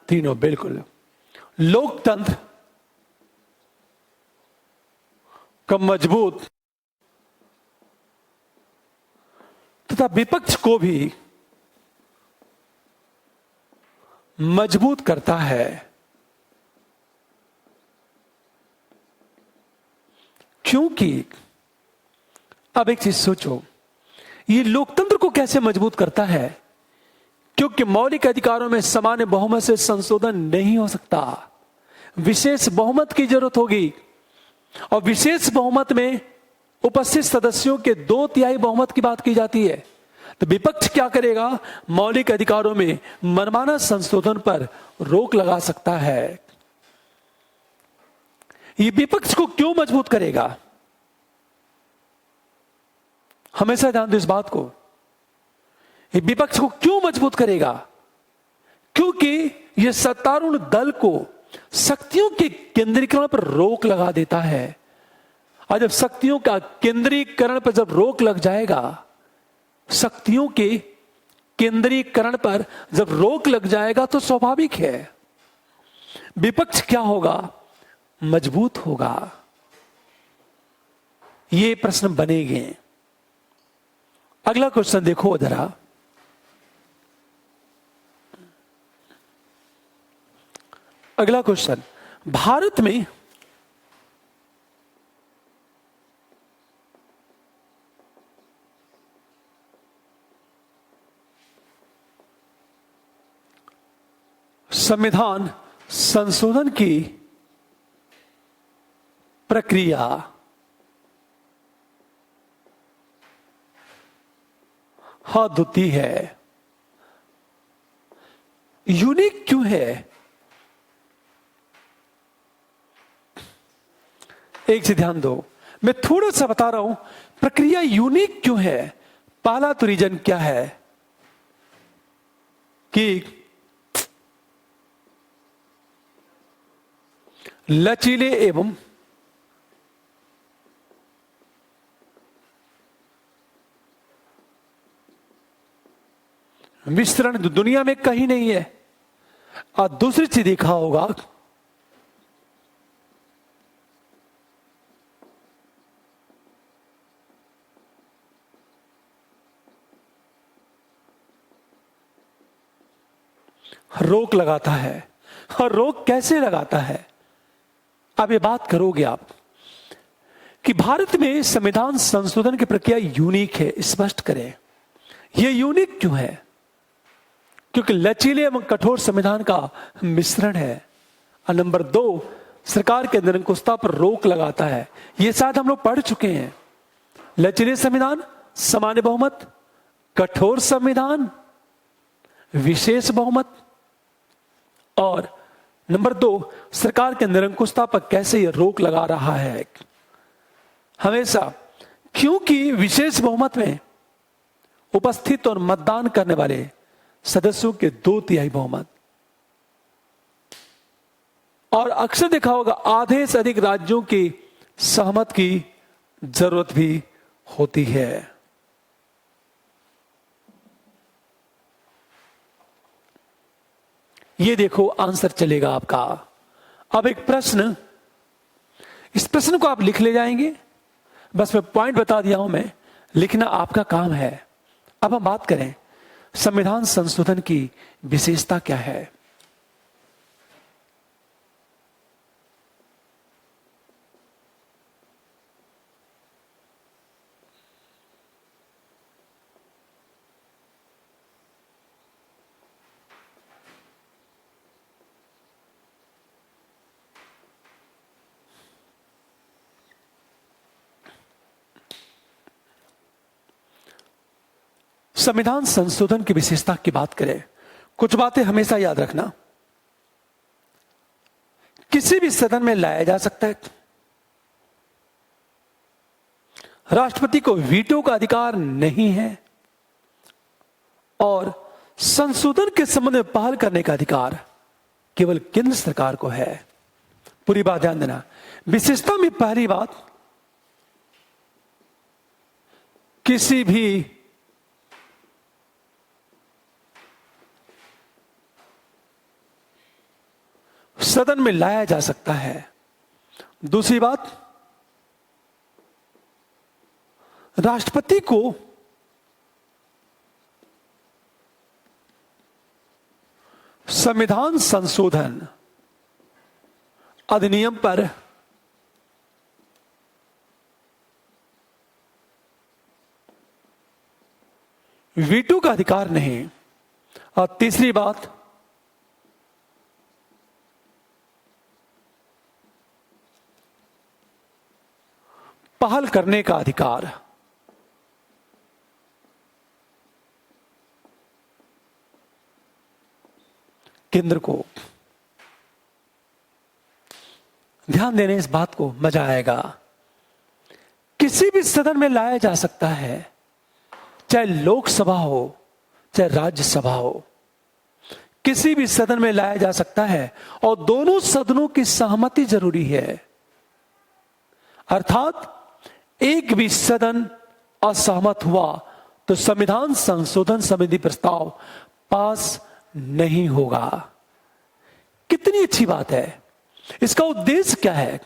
Speaker 1: तीनों बिल्कुल लोकतंत्र का मजबूत तथा विपक्ष को भी मजबूत करता है। क्योंकि अब एक चीज सोचो, ये लोकतंत्र को कैसे मजबूत करता है? क्योंकि मौलिक अधिकारों में सामान्य बहुमत से संशोधन नहीं हो सकता, विशेष बहुमत की जरूरत होगी, और विशेष बहुमत में उपस्थित सदस्यों के 2/3 बहुमत की बात की जाती है। तो विपक्ष क्या करेगा? मौलिक अधिकारों में मनमाना संशोधन पर रोक लगा सकता है। ये विपक्ष को क्यों मजबूत करेगा? हमेशा ध्यान दो इस बात को, ये विपक्ष को क्यों मजबूत करेगा? क्योंकि यह सत्तारूढ़ दल को शक्तियों के केंद्रीकरण पर रोक लगा देता है, और जब शक्तियों का केंद्रीकरण पर जब रोक लग जाएगा, शक्तियों के केंद्रीकरण पर जब रोक लग जाएगा, तो स्वाभाविक है विपक्ष क्या होगा? मजबूत होगा। ये प्रश्न बनेंगे। अगला क्वेश्चन देखो जरा, अगला क्वेश्चन, भारत में संविधान संशोधन की प्रक्रिया अद्वितीय है। यूनिक क्यों है? एक से ध्यान दो, मैं थोड़ा सा बता रहा हूं प्रक्रिया यूनिक क्यों है। पहला तो रीजन क्या है कि लचीले एवं मिश्रण दुनिया में कहीं नहीं है। और दूसरी चीज देखा होगा, रोक लगाता है। और रोक कैसे लगाता है? अब ये बात करोगे आप कि भारत में संविधान संशोधन की प्रक्रिया यूनिक है, स्पष्ट करें ये यूनिक क्यों है? क्योंकि लचीले एवं कठोर संविधान का मिश्रण है। और नंबर 2, सरकार के निरंकुशता पर रोक लगाता है। ये शायद हम लोग पढ़ चुके हैं। लचीले संविधान, सामान्य बहुमत, कठोर संविधान, विशेष बहुमत। और नंबर 2, सरकार के निरंकुशता पर कैसे यह रोक लगा रहा है हमेशा, क्योंकि विशेष बहुमत में उपस्थित और मतदान करने वाले सदस्यों के 2/3 बहुमत, और अक्सर देखा होगा आधे से अधिक राज्यों की सहमत की जरूरत भी होती है। ये देखो आंसर चलेगा आपका। अब एक प्रश्न, इस प्रश्न को आप लिख ले जाएंगे। बस मैं पॉइंट बता दिया हूं, मैं लिखना आपका काम है। अब हम बात करें संविधान संशोधन की विशेषता क्या है। संविधान संशोधन की विशेषता की बात करें, कुछ बातें हमेशा याद रखना। किसी भी सदन में लाया जा सकता है। राष्ट्रपति को वीटो का अधिकार नहीं है। और संशोधन के संबंध में पहल करने का अधिकार केवल केंद्र सरकार को है। पूरी बात ध्यान देना। विशेषता में पहली बात, किसी भी सदन में लाया जा सकता है। दूसरी बात, राष्ट्रपति को संविधान संशोधन अधिनियम पर वीटो का अधिकार नहीं। और तीसरी बात, पहल करने का अधिकार। केंद्र को ध्यान देने इस बात को, मजा आएगा। किसी भी सदन में लाया जा सकता है, चाहे लोकसभा हो चाहे राज्यसभा हो। किसी भी सदन में लाया जा सकता है और दोनों सदनों की सहमति जरूरी है। अर्थात एक भी सदन असहमत हुआ तो संविधान संशोधन संबंधी प्रस्ताव पास नहीं होगा। कितनी अच्छी बात है। इसका उद्देश्य क्या है?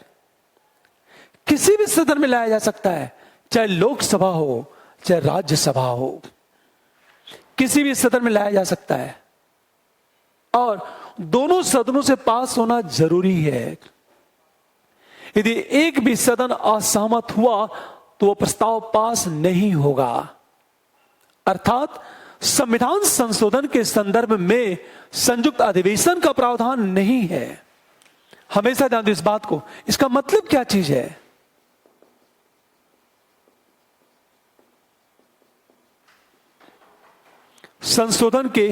Speaker 1: किसी भी सदन में लाया जा सकता है, चाहे लोकसभा हो चाहे राज्यसभा हो। किसी भी सदन में लाया जा सकता है और दोनों सदनों से पास होना जरूरी है। यदि एक भी सदन असहमत हुआ तो वह प्रस्ताव पास नहीं होगा। अर्थात संविधान संशोधन के संदर्भ में संयुक्त अधिवेशन का प्रावधान नहीं है। हमेशा ध्यान दो इस बात को। इसका मतलब क्या चीज है? संशोधन के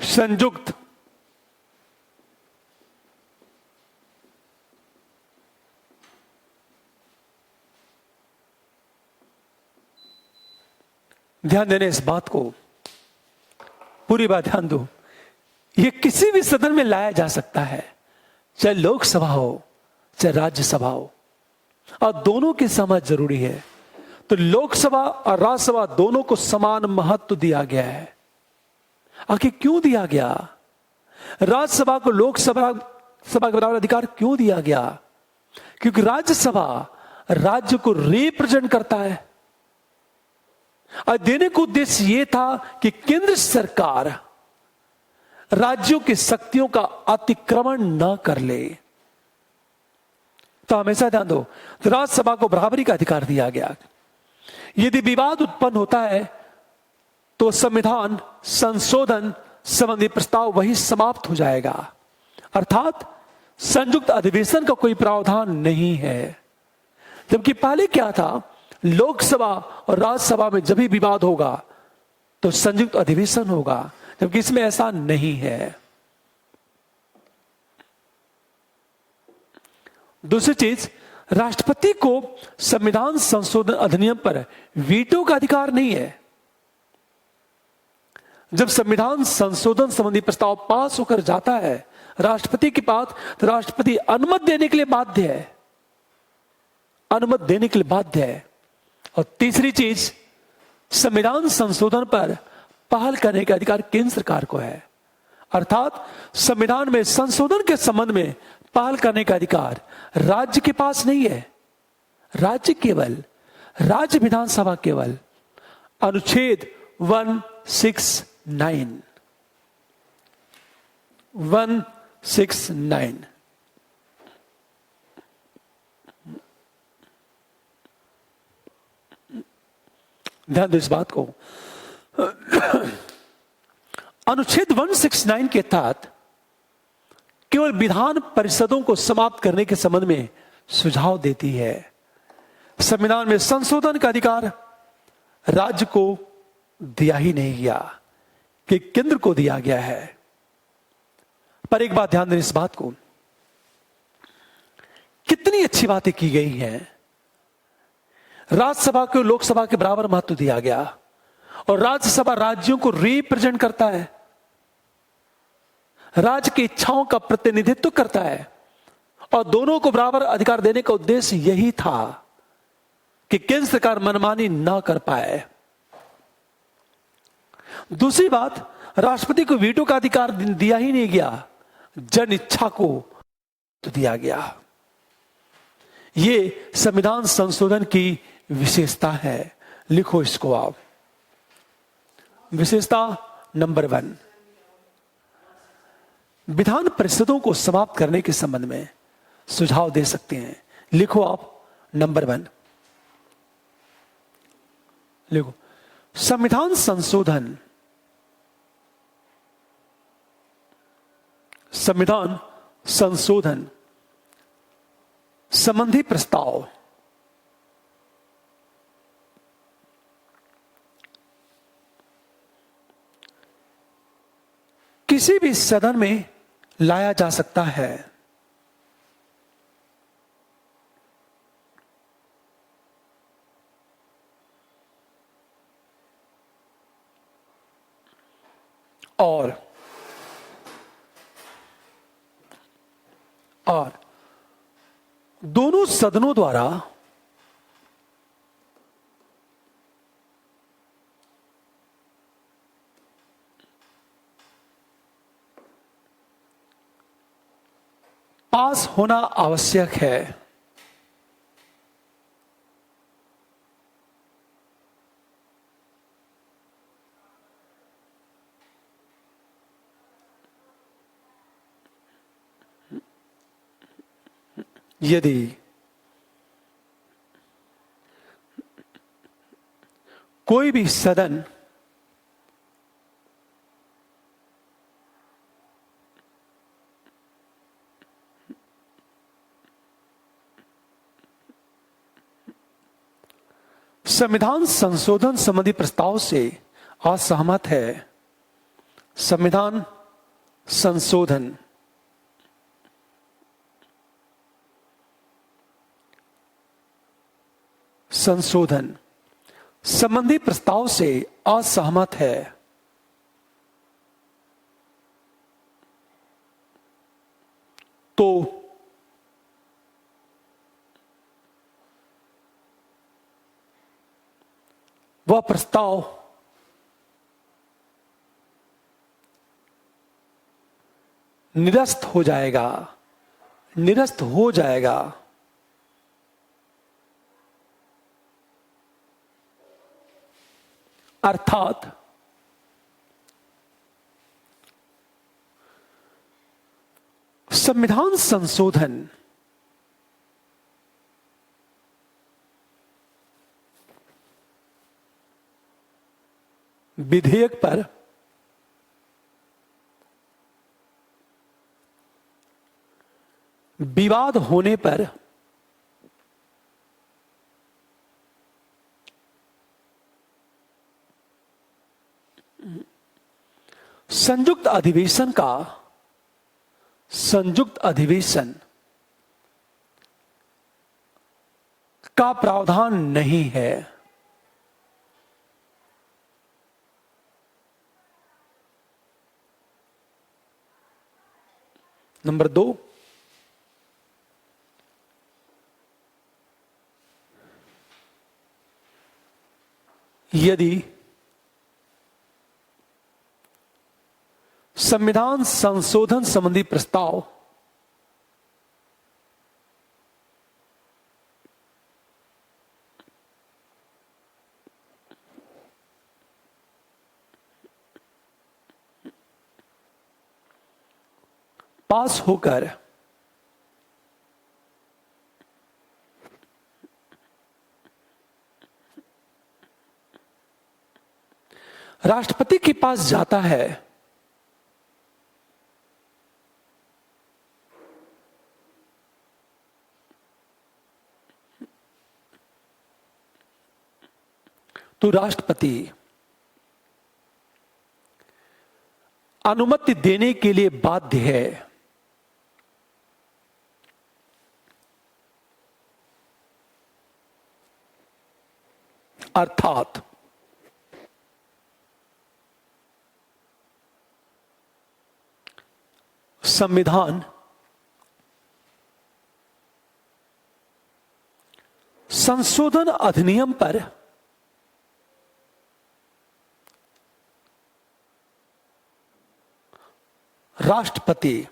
Speaker 1: संयुक्त ध्यान देने इस बात को, पूरी बात ध्यान दो, यह किसी भी सदन में लाया जा सकता है, चाहे लोकसभा हो चाहे राज्यसभा हो, और दोनों की समझ जरूरी है। तो लोकसभा और राज्यसभा दोनों को समान महत्व दिया गया है। आखिर क्यों दिया गया? राज्यसभा को लोकसभा के बराबर अधिकार क्यों दिया गया? क्योंकि राज्यसभा राज्य को रिप्रेजेंट करता है, और देने का उद्देश्य यह था कि केंद्र सरकार राज्यों की शक्तियों का अतिक्रमण न कर ले। तो हमेशा ध्यान दो, तो राज्यसभा को बराबरी का अधिकार दिया गया। यदि विवाद उत्पन्न होता है तो संविधान संशोधन संबंधी प्रस्ताव वही समाप्त हो जाएगा, अर्थात संयुक्त अधिवेशन का कोई प्रावधान नहीं है। जबकि पहले क्या था, लोकसभा और राज्यसभा में जब भी विवाद होगा तो संयुक्त अधिवेशन होगा, जबकि इसमें ऐसा नहीं है। दूसरी चीज, राष्ट्रपति को संविधान संशोधन अधिनियम पर वीटो का अधिकार नहीं है। जब संविधान संशोधन संबंधी प्रस्ताव पास होकर जाता है राष्ट्रपति के पास, तो राष्ट्रपति अनुमति देने के लिए बाध्य है, अनुमति देने के लिए बाध्य है। और तीसरी चीज, संविधान संशोधन पर पहल करने का अधिकार केंद्र सरकार को है, अर्थात संविधान में संशोधन के संबंध में पहल करने का अधिकार राज्य के पास नहीं है। राज्य विधानसभा केवल अनुच्छेद 169 ध्यान दो इस बात को। अनुच्छेद 169 के तहत केवल विधान परिषदों को समाप्त करने के संबंध में सुझाव देती है। संविधान में संशोधन का अधिकार राज्य को दिया ही नहीं गया, कि केंद्र को दिया गया है। पर एक बात ध्यान दें इस बात को, कितनी अच्छी बातें की गई हैं। राज्यसभा को लोकसभा के बराबर महत्व दिया गया, और राज्यसभा राज्यों को रिप्रेजेंट करता है, राज्य की इच्छाओं का प्रतिनिधित्व करता है, और दोनों को बराबर अधिकार देने का उद्देश्य यही था कि केंद्र सरकार मनमानी ना कर पाए। दूसरी बात, राष्ट्रपति को वीटो का अधिकार दिया ही नहीं गया, जन इच्छा को तो दिया गया। यह संविधान संशोधन की विशेषता है। लिखो इसको आप, विशेषता नंबर 1, विधान परिषदों को समाप्त करने के संबंध में सुझाव दे सकते हैं। लिखो आप नंबर 1, लिखो, संविधान संशोधन संबंधी प्रस्ताव किसी भी सदन में लाया जा सकता है। और दोनों सदनों द्वारा पास होना आवश्यक है। यदि कोई भी सदन संविधान संशोधन संबंधी प्रस्ताव से असहमत है, संविधान संशोधन संबंधी प्रस्ताव से असहमत है। तो वह प्रस्ताव निरस्त हो जाएगा। अर्थात संविधान संशोधन विधेयक पर विवाद होने पर संयुक्त अधिवेशन का प्रावधान नहीं है। नंबर 2, यदि संविधान संशोधन संबंधी प्रस्ताव पास होकर राष्ट्रपति के पास जाता है तो राष्ट्रपति अनुमति देने के लिए बाध्य है। अर्थात संविधान संशोधन अधिनियम पर राष्ट्रपति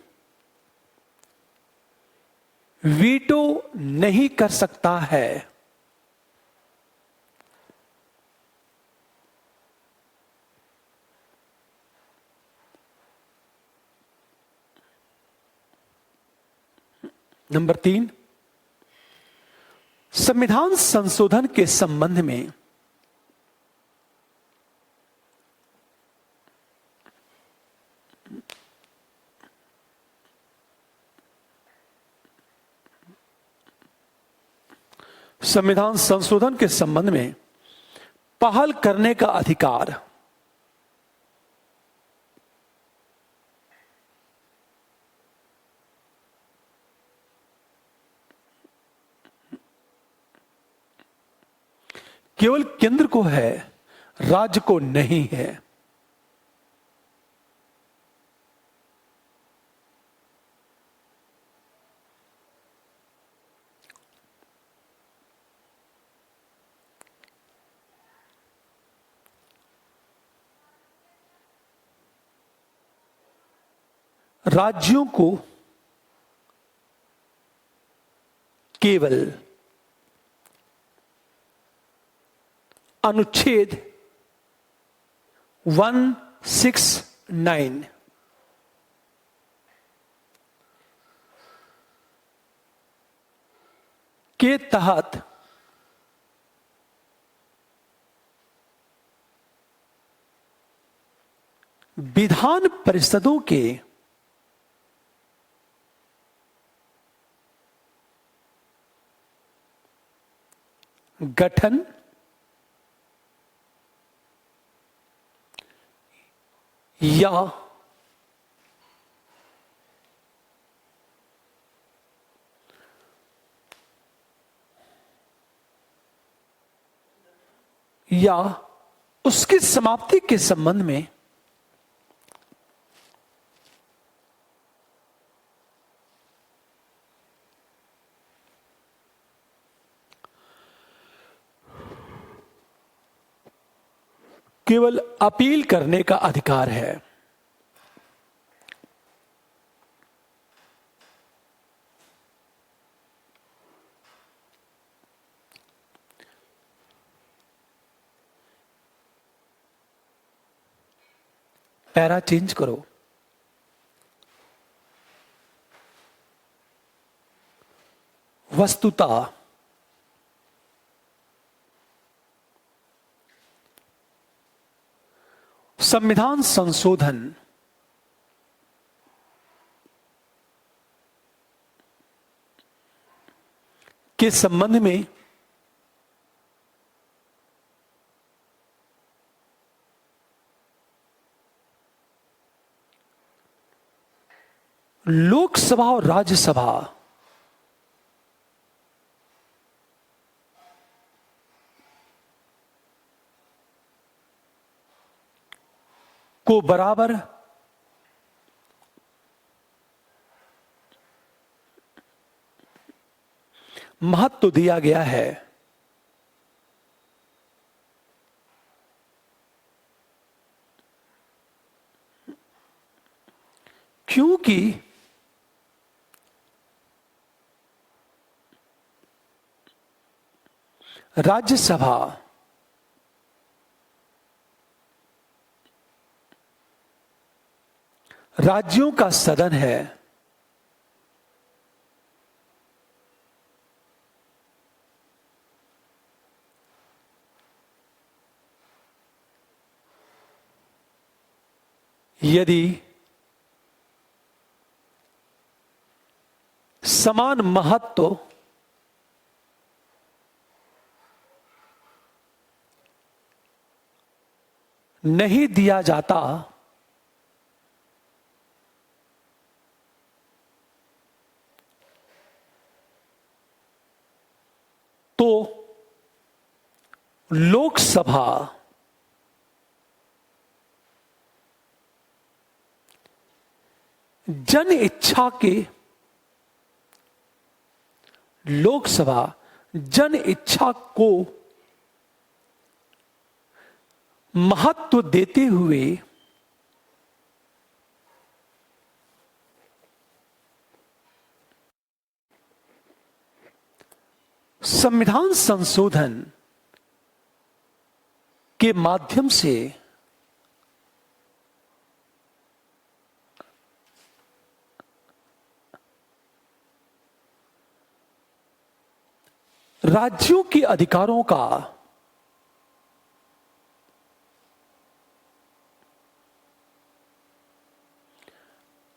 Speaker 1: वीटो नहीं कर सकता है। नंबर 3, संविधान संशोधन के संबंध में संविधान संशोधन के संबंध में पहल करने का अधिकार केवल केंद्र को है, राज्य को नहीं है। राज्यों को केवल अनुच्छेद 169 के तहत विधान परिषदों के गठन या या उसकी समाप्ति के संबंध में केवल अपील करने का अधिकार है। पैरा चेंज करो। वस्तुतः संविधान संशोधन के संबंध में लोकसभा और राज्यसभा को बराबर महत्व दिया गया है, क्योंकि राज्यसभा राज्यों का सदन है। यदि समान महत्व नहीं दिया जाता तो लोकसभा जन इच्छा को महत्व देते हुए संविधान संशोधन के माध्यम से राज्यों के अधिकारों का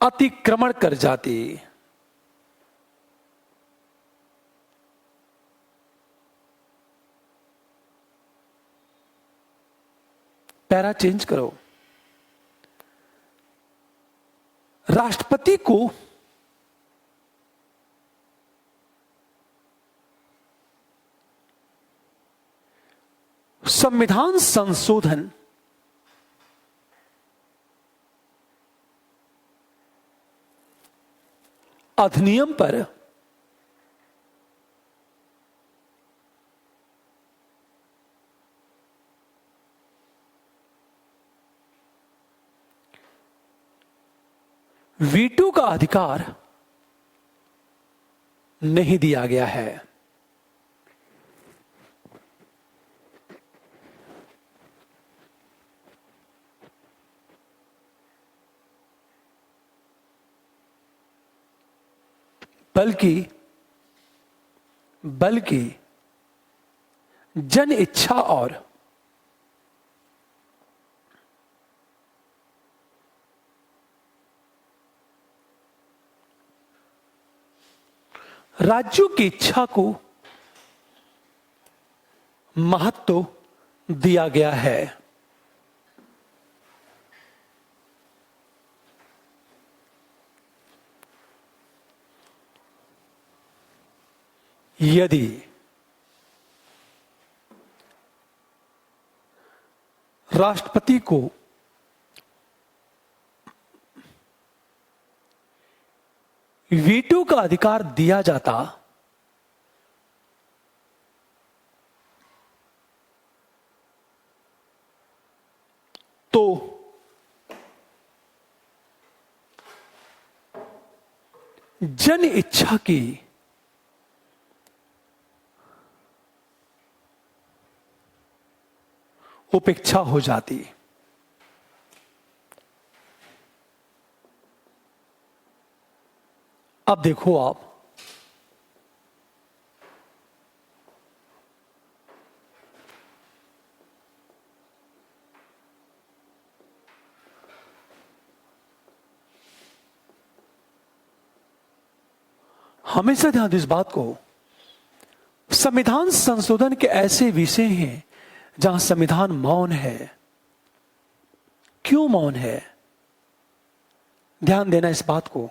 Speaker 1: अतिक्रमण कर जाती। पैरा चेंज करो। राष्ट्रपति को संविधान संशोधन अधिनियम पर वीटो का अधिकार नहीं दिया गया है। बल्कि जन इच्छा और राज्यों की इच्छा को महत्व दिया गया है। यदि राष्ट्रपति को वीटो का अधिकार दिया जाता तो जन इच्छा की उपेक्षा हो जाती। अब देखो आप, हमेशा ध्यान दो इस बात को, संविधान संशोधन के ऐसे विषय हैं जहां संविधान मौन है। क्यों मौन है? ध्यान देना इस बात को।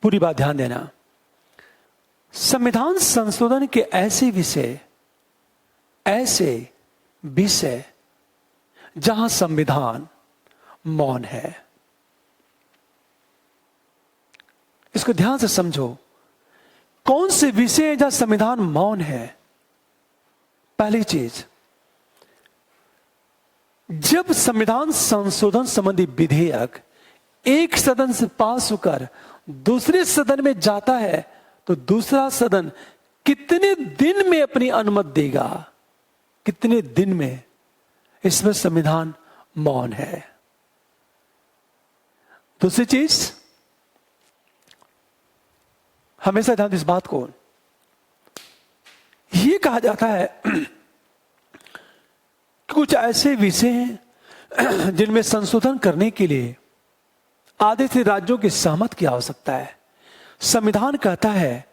Speaker 1: पूरी बात ध्यान देना। संविधान संशोधन के ऐसे विषय जहां संविधान मौन है। इसको ध्यान से समझो। कौन से विषय हैं जहां संविधान मौन है? पहली चीज, जब संविधान संशोधन संबंधी विधेयक एक सदन से पास होकर दूसरे सदन में जाता है तो दूसरा सदन कितने दिन में अपनी अनुमति देगा? कितने दिन में? इसमें संविधान मौन है। दूसरी चीज, हमेशा ध्यान इस बात को, यह कहा जाता है कि कुछ ऐसे विषय हैं जिनमें संशोधन करने के लिए आधे से राज्यों की सहमति की आवश्यकता है। संविधान कहता है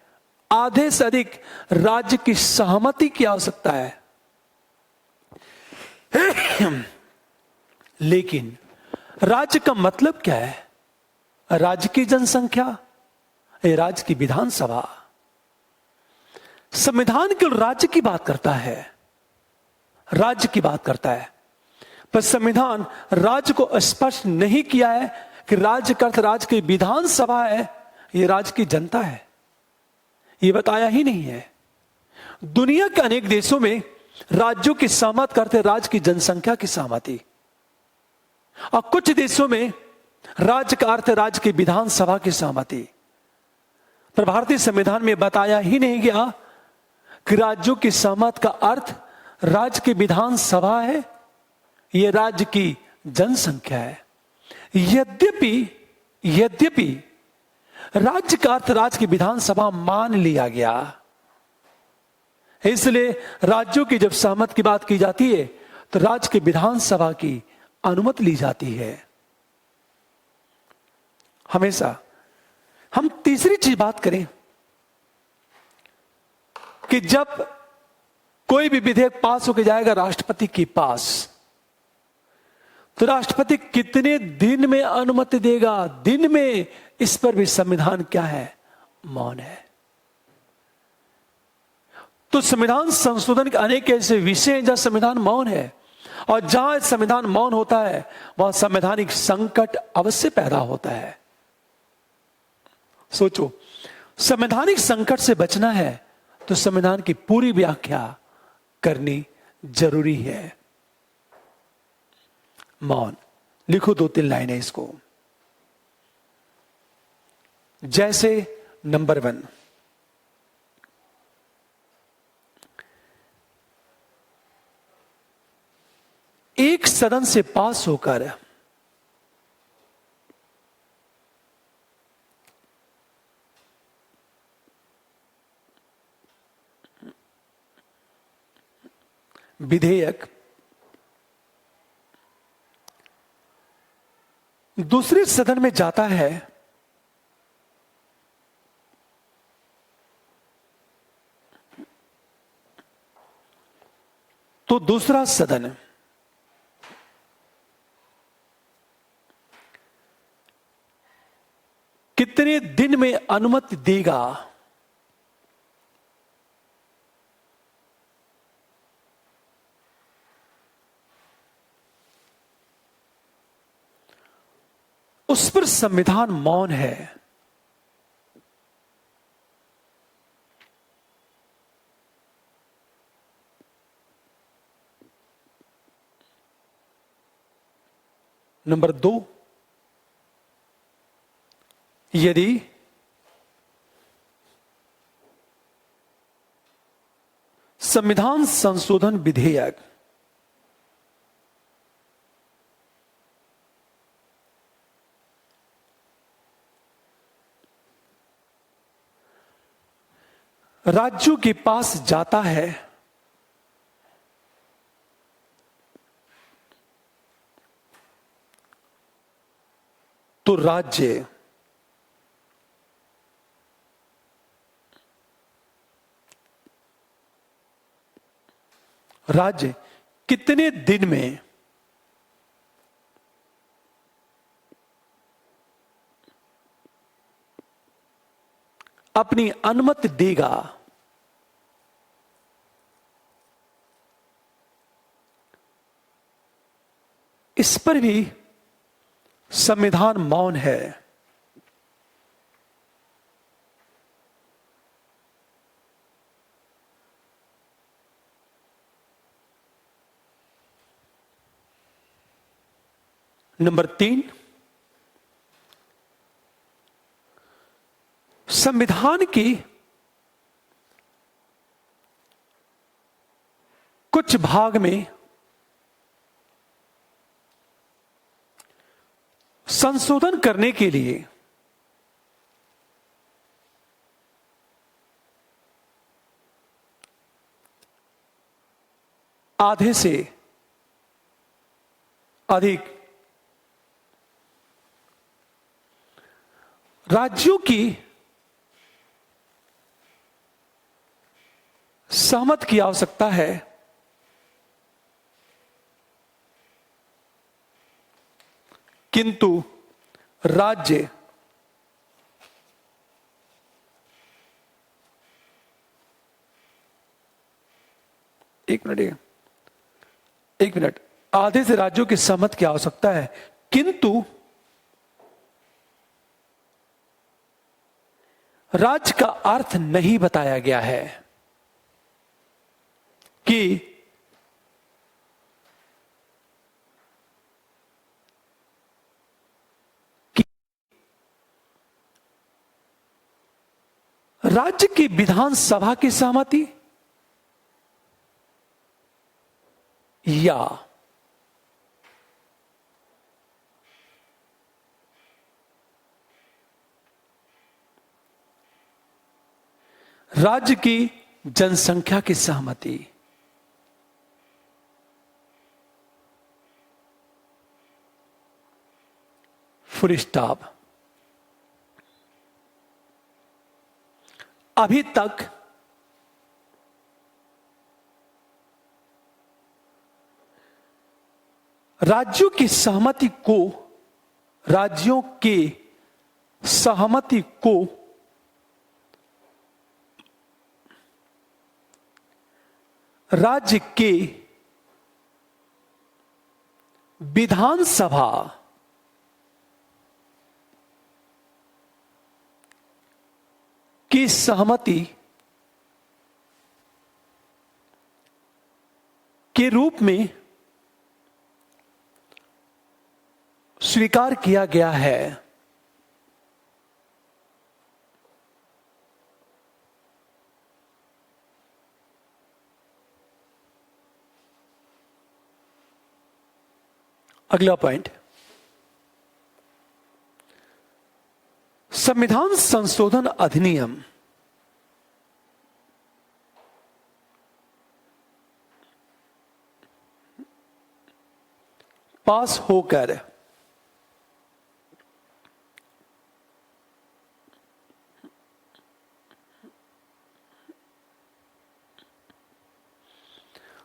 Speaker 1: आधे से अधिक राज्य की सहमति की आवश्यकता है। लेकिन राज्य का मतलब क्या है? राज्य की जनसंख्या, राज्य की विधानसभा। संविधान केवल राज्य की बात करता है, राज्य की बात करता है, पर संविधान राज्य को स्पष्ट नहीं किया है कि राज्य का अर्थ राज्य की विधानसभा है, यह राज्य की जनता है, यह बताया ही नहीं है। दुनिया के अनेक देशों में राज्यों की सहमति करते राज्य की जनसंख्या की सहमति, और कुछ देशों में राज्य का अर्थ राज्य की विधानसभा की सहमति। पर भारतीय संविधान में बताया ही नहीं गया कि राज्यों की सहमति का अर्थ राज्य की विधानसभा है, यह राज्य की जनसंख्या है। यद्यपि राज्य का अर्थ राज्य की विधानसभा मान लिया गया, इसलिए राज्यों की जब सहमति की बात की जाती है तो राज्य की विधानसभा की अनुमति ली जाती है। हमेशा हम तीसरी चीज बात करें कि जब कोई भी विधेयक पास होकर जाएगा राष्ट्रपति के पास, तो राष्ट्रपति कितने दिन में अनुमति देगा? दिन में। इस पर भी संविधान क्या है? मौन है। तो संविधान संशोधन के अनेक ऐसे विषय हैं जहां संविधान मौन है, और जहां संविधान मौन होता है वहां संवैधानिक संकट अवश्य पैदा होता है। सोचो, संवैधानिक संकट से बचना है तो संविधान की पूरी व्याख्या करनी जरूरी है। मौन। लिखो 2-3 लाइनें इसको। जैसे नंबर 1, एक सदन से पास होकर विधेयक दूसरे सदन में जाता है तो दूसरा सदन कितने दिन में अनुमति देगा? उस पर संविधान मौन है। नंबर 2, यदि संविधान संशोधन विधेयक राज्यों के पास जाता है तो राज्य कितने दिन में अपनी अनुमति देगा इस पर भी संविधान मौन है। नंबर 3, संविधान की कुछ भाग में संशोधन करने के लिए आधे से अधिक राज्यों की सहमति की आवश्यकता है, किंतु राज्य एक मिनट आधे से राज्यों की सहमति की आवश्यकता है, किंतु राज्य का अर्थ नहीं बताया गया है कि राज्य की विधानसभा की सहमति या राज्य की जनसंख्या की सहमति। Full stop. अभी तक राज्यों की सहमति को राज्यों के सहमति को राज्य के विधानसभा की सहमति के रूप में स्वीकार किया गया है। अगला पॉइंट, संविधान संशोधन अधिनियम पास होकर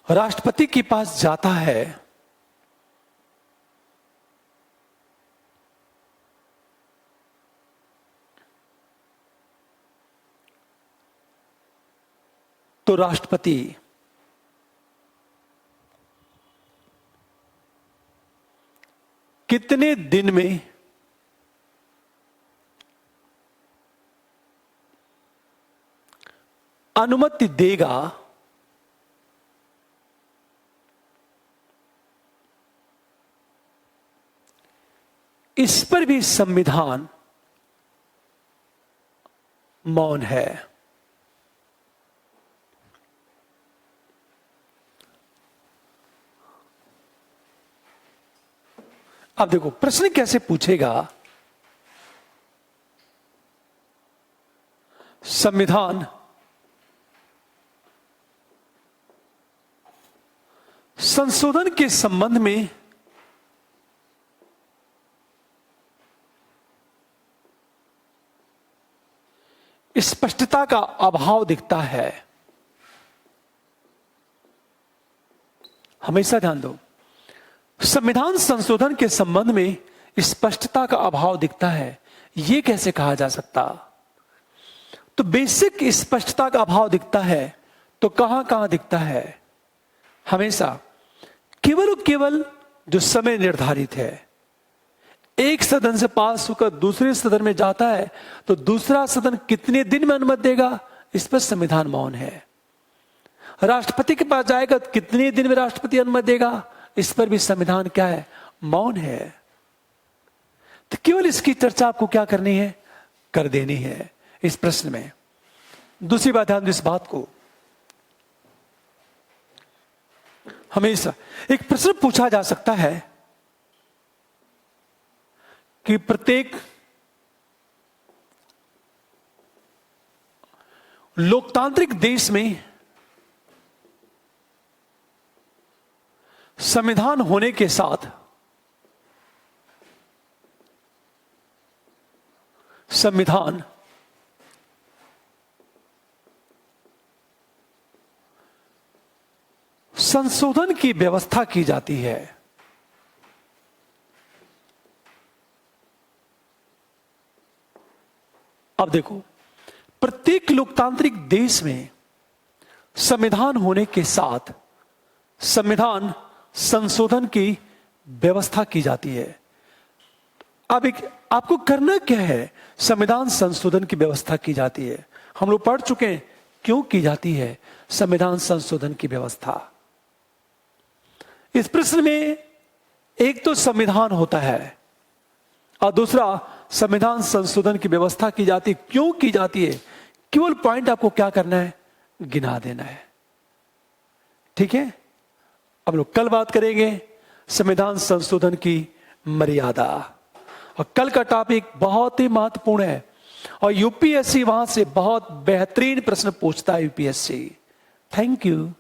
Speaker 1: राष्ट्रपति के पास जाता है तो राष्ट्रपति कितने दिन में अनुमति देगा, इस पर भी संविधान मौन है। अब देखो प्रश्न कैसे पूछेगा। संविधान संशोधन के संबंध में स्पष्टता का अभाव दिखता है। हमेशा ध्यान दो, संविधान संशोधन के संबंध में स्पष्टता का अभाव दिखता है, यह कैसे कहा जा सकता? तो बेसिक स्पष्टता का अभाव दिखता है तो कहां कहां दिखता है? हमेशा केवल जो समय निर्धारित है, एक सदन से पास होकर दूसरे सदन में जाता है तो दूसरा सदन कितने दिन में अनुमति देगा, इस पर संविधान मौन है। राष्ट्रपति के पास जाएगा तो कितने दिन में राष्ट्रपति अनुमति देगा, इस पर भी संविधान क्या है? मौन है। तो केवल इसकी चर्चा आपको क्या करनी है? कर देनी है इस प्रश्न में। दूसरी बात, ध्यान दो इस बात को, हमेशा एक प्रश्न पूछा जा सकता है कि प्रत्येक लोकतांत्रिक देश में संविधान होने के साथ संविधान संशोधन की व्यवस्था की जाती है। अब देखो, प्रत्येक लोकतांत्रिक देश में संविधान होने के साथ संविधान संशोधन की व्यवस्था की जाती है। अब आपको करना क्या है? संविधान संशोधन की व्यवस्था की जाती है। हम लोग पढ़ चुके हैं क्यों की जाती है संविधान संशोधन की व्यवस्था। इस प्रश्न में एक तो संविधान होता है और दूसरा संविधान संशोधन की व्यवस्था की जाती है। क्यों की जाती है? केवल पॉइंट आपको क्या करना है? गिना देना है। ठीक है, अब लोग कल बात करेंगे संविधान संशोधन की मर्यादा, और कल का टॉपिक बहुत ही महत्वपूर्ण है और यूपीएससी वहां से बहुत बेहतरीन प्रश्न पूछता है यूपीएससी। Thank you.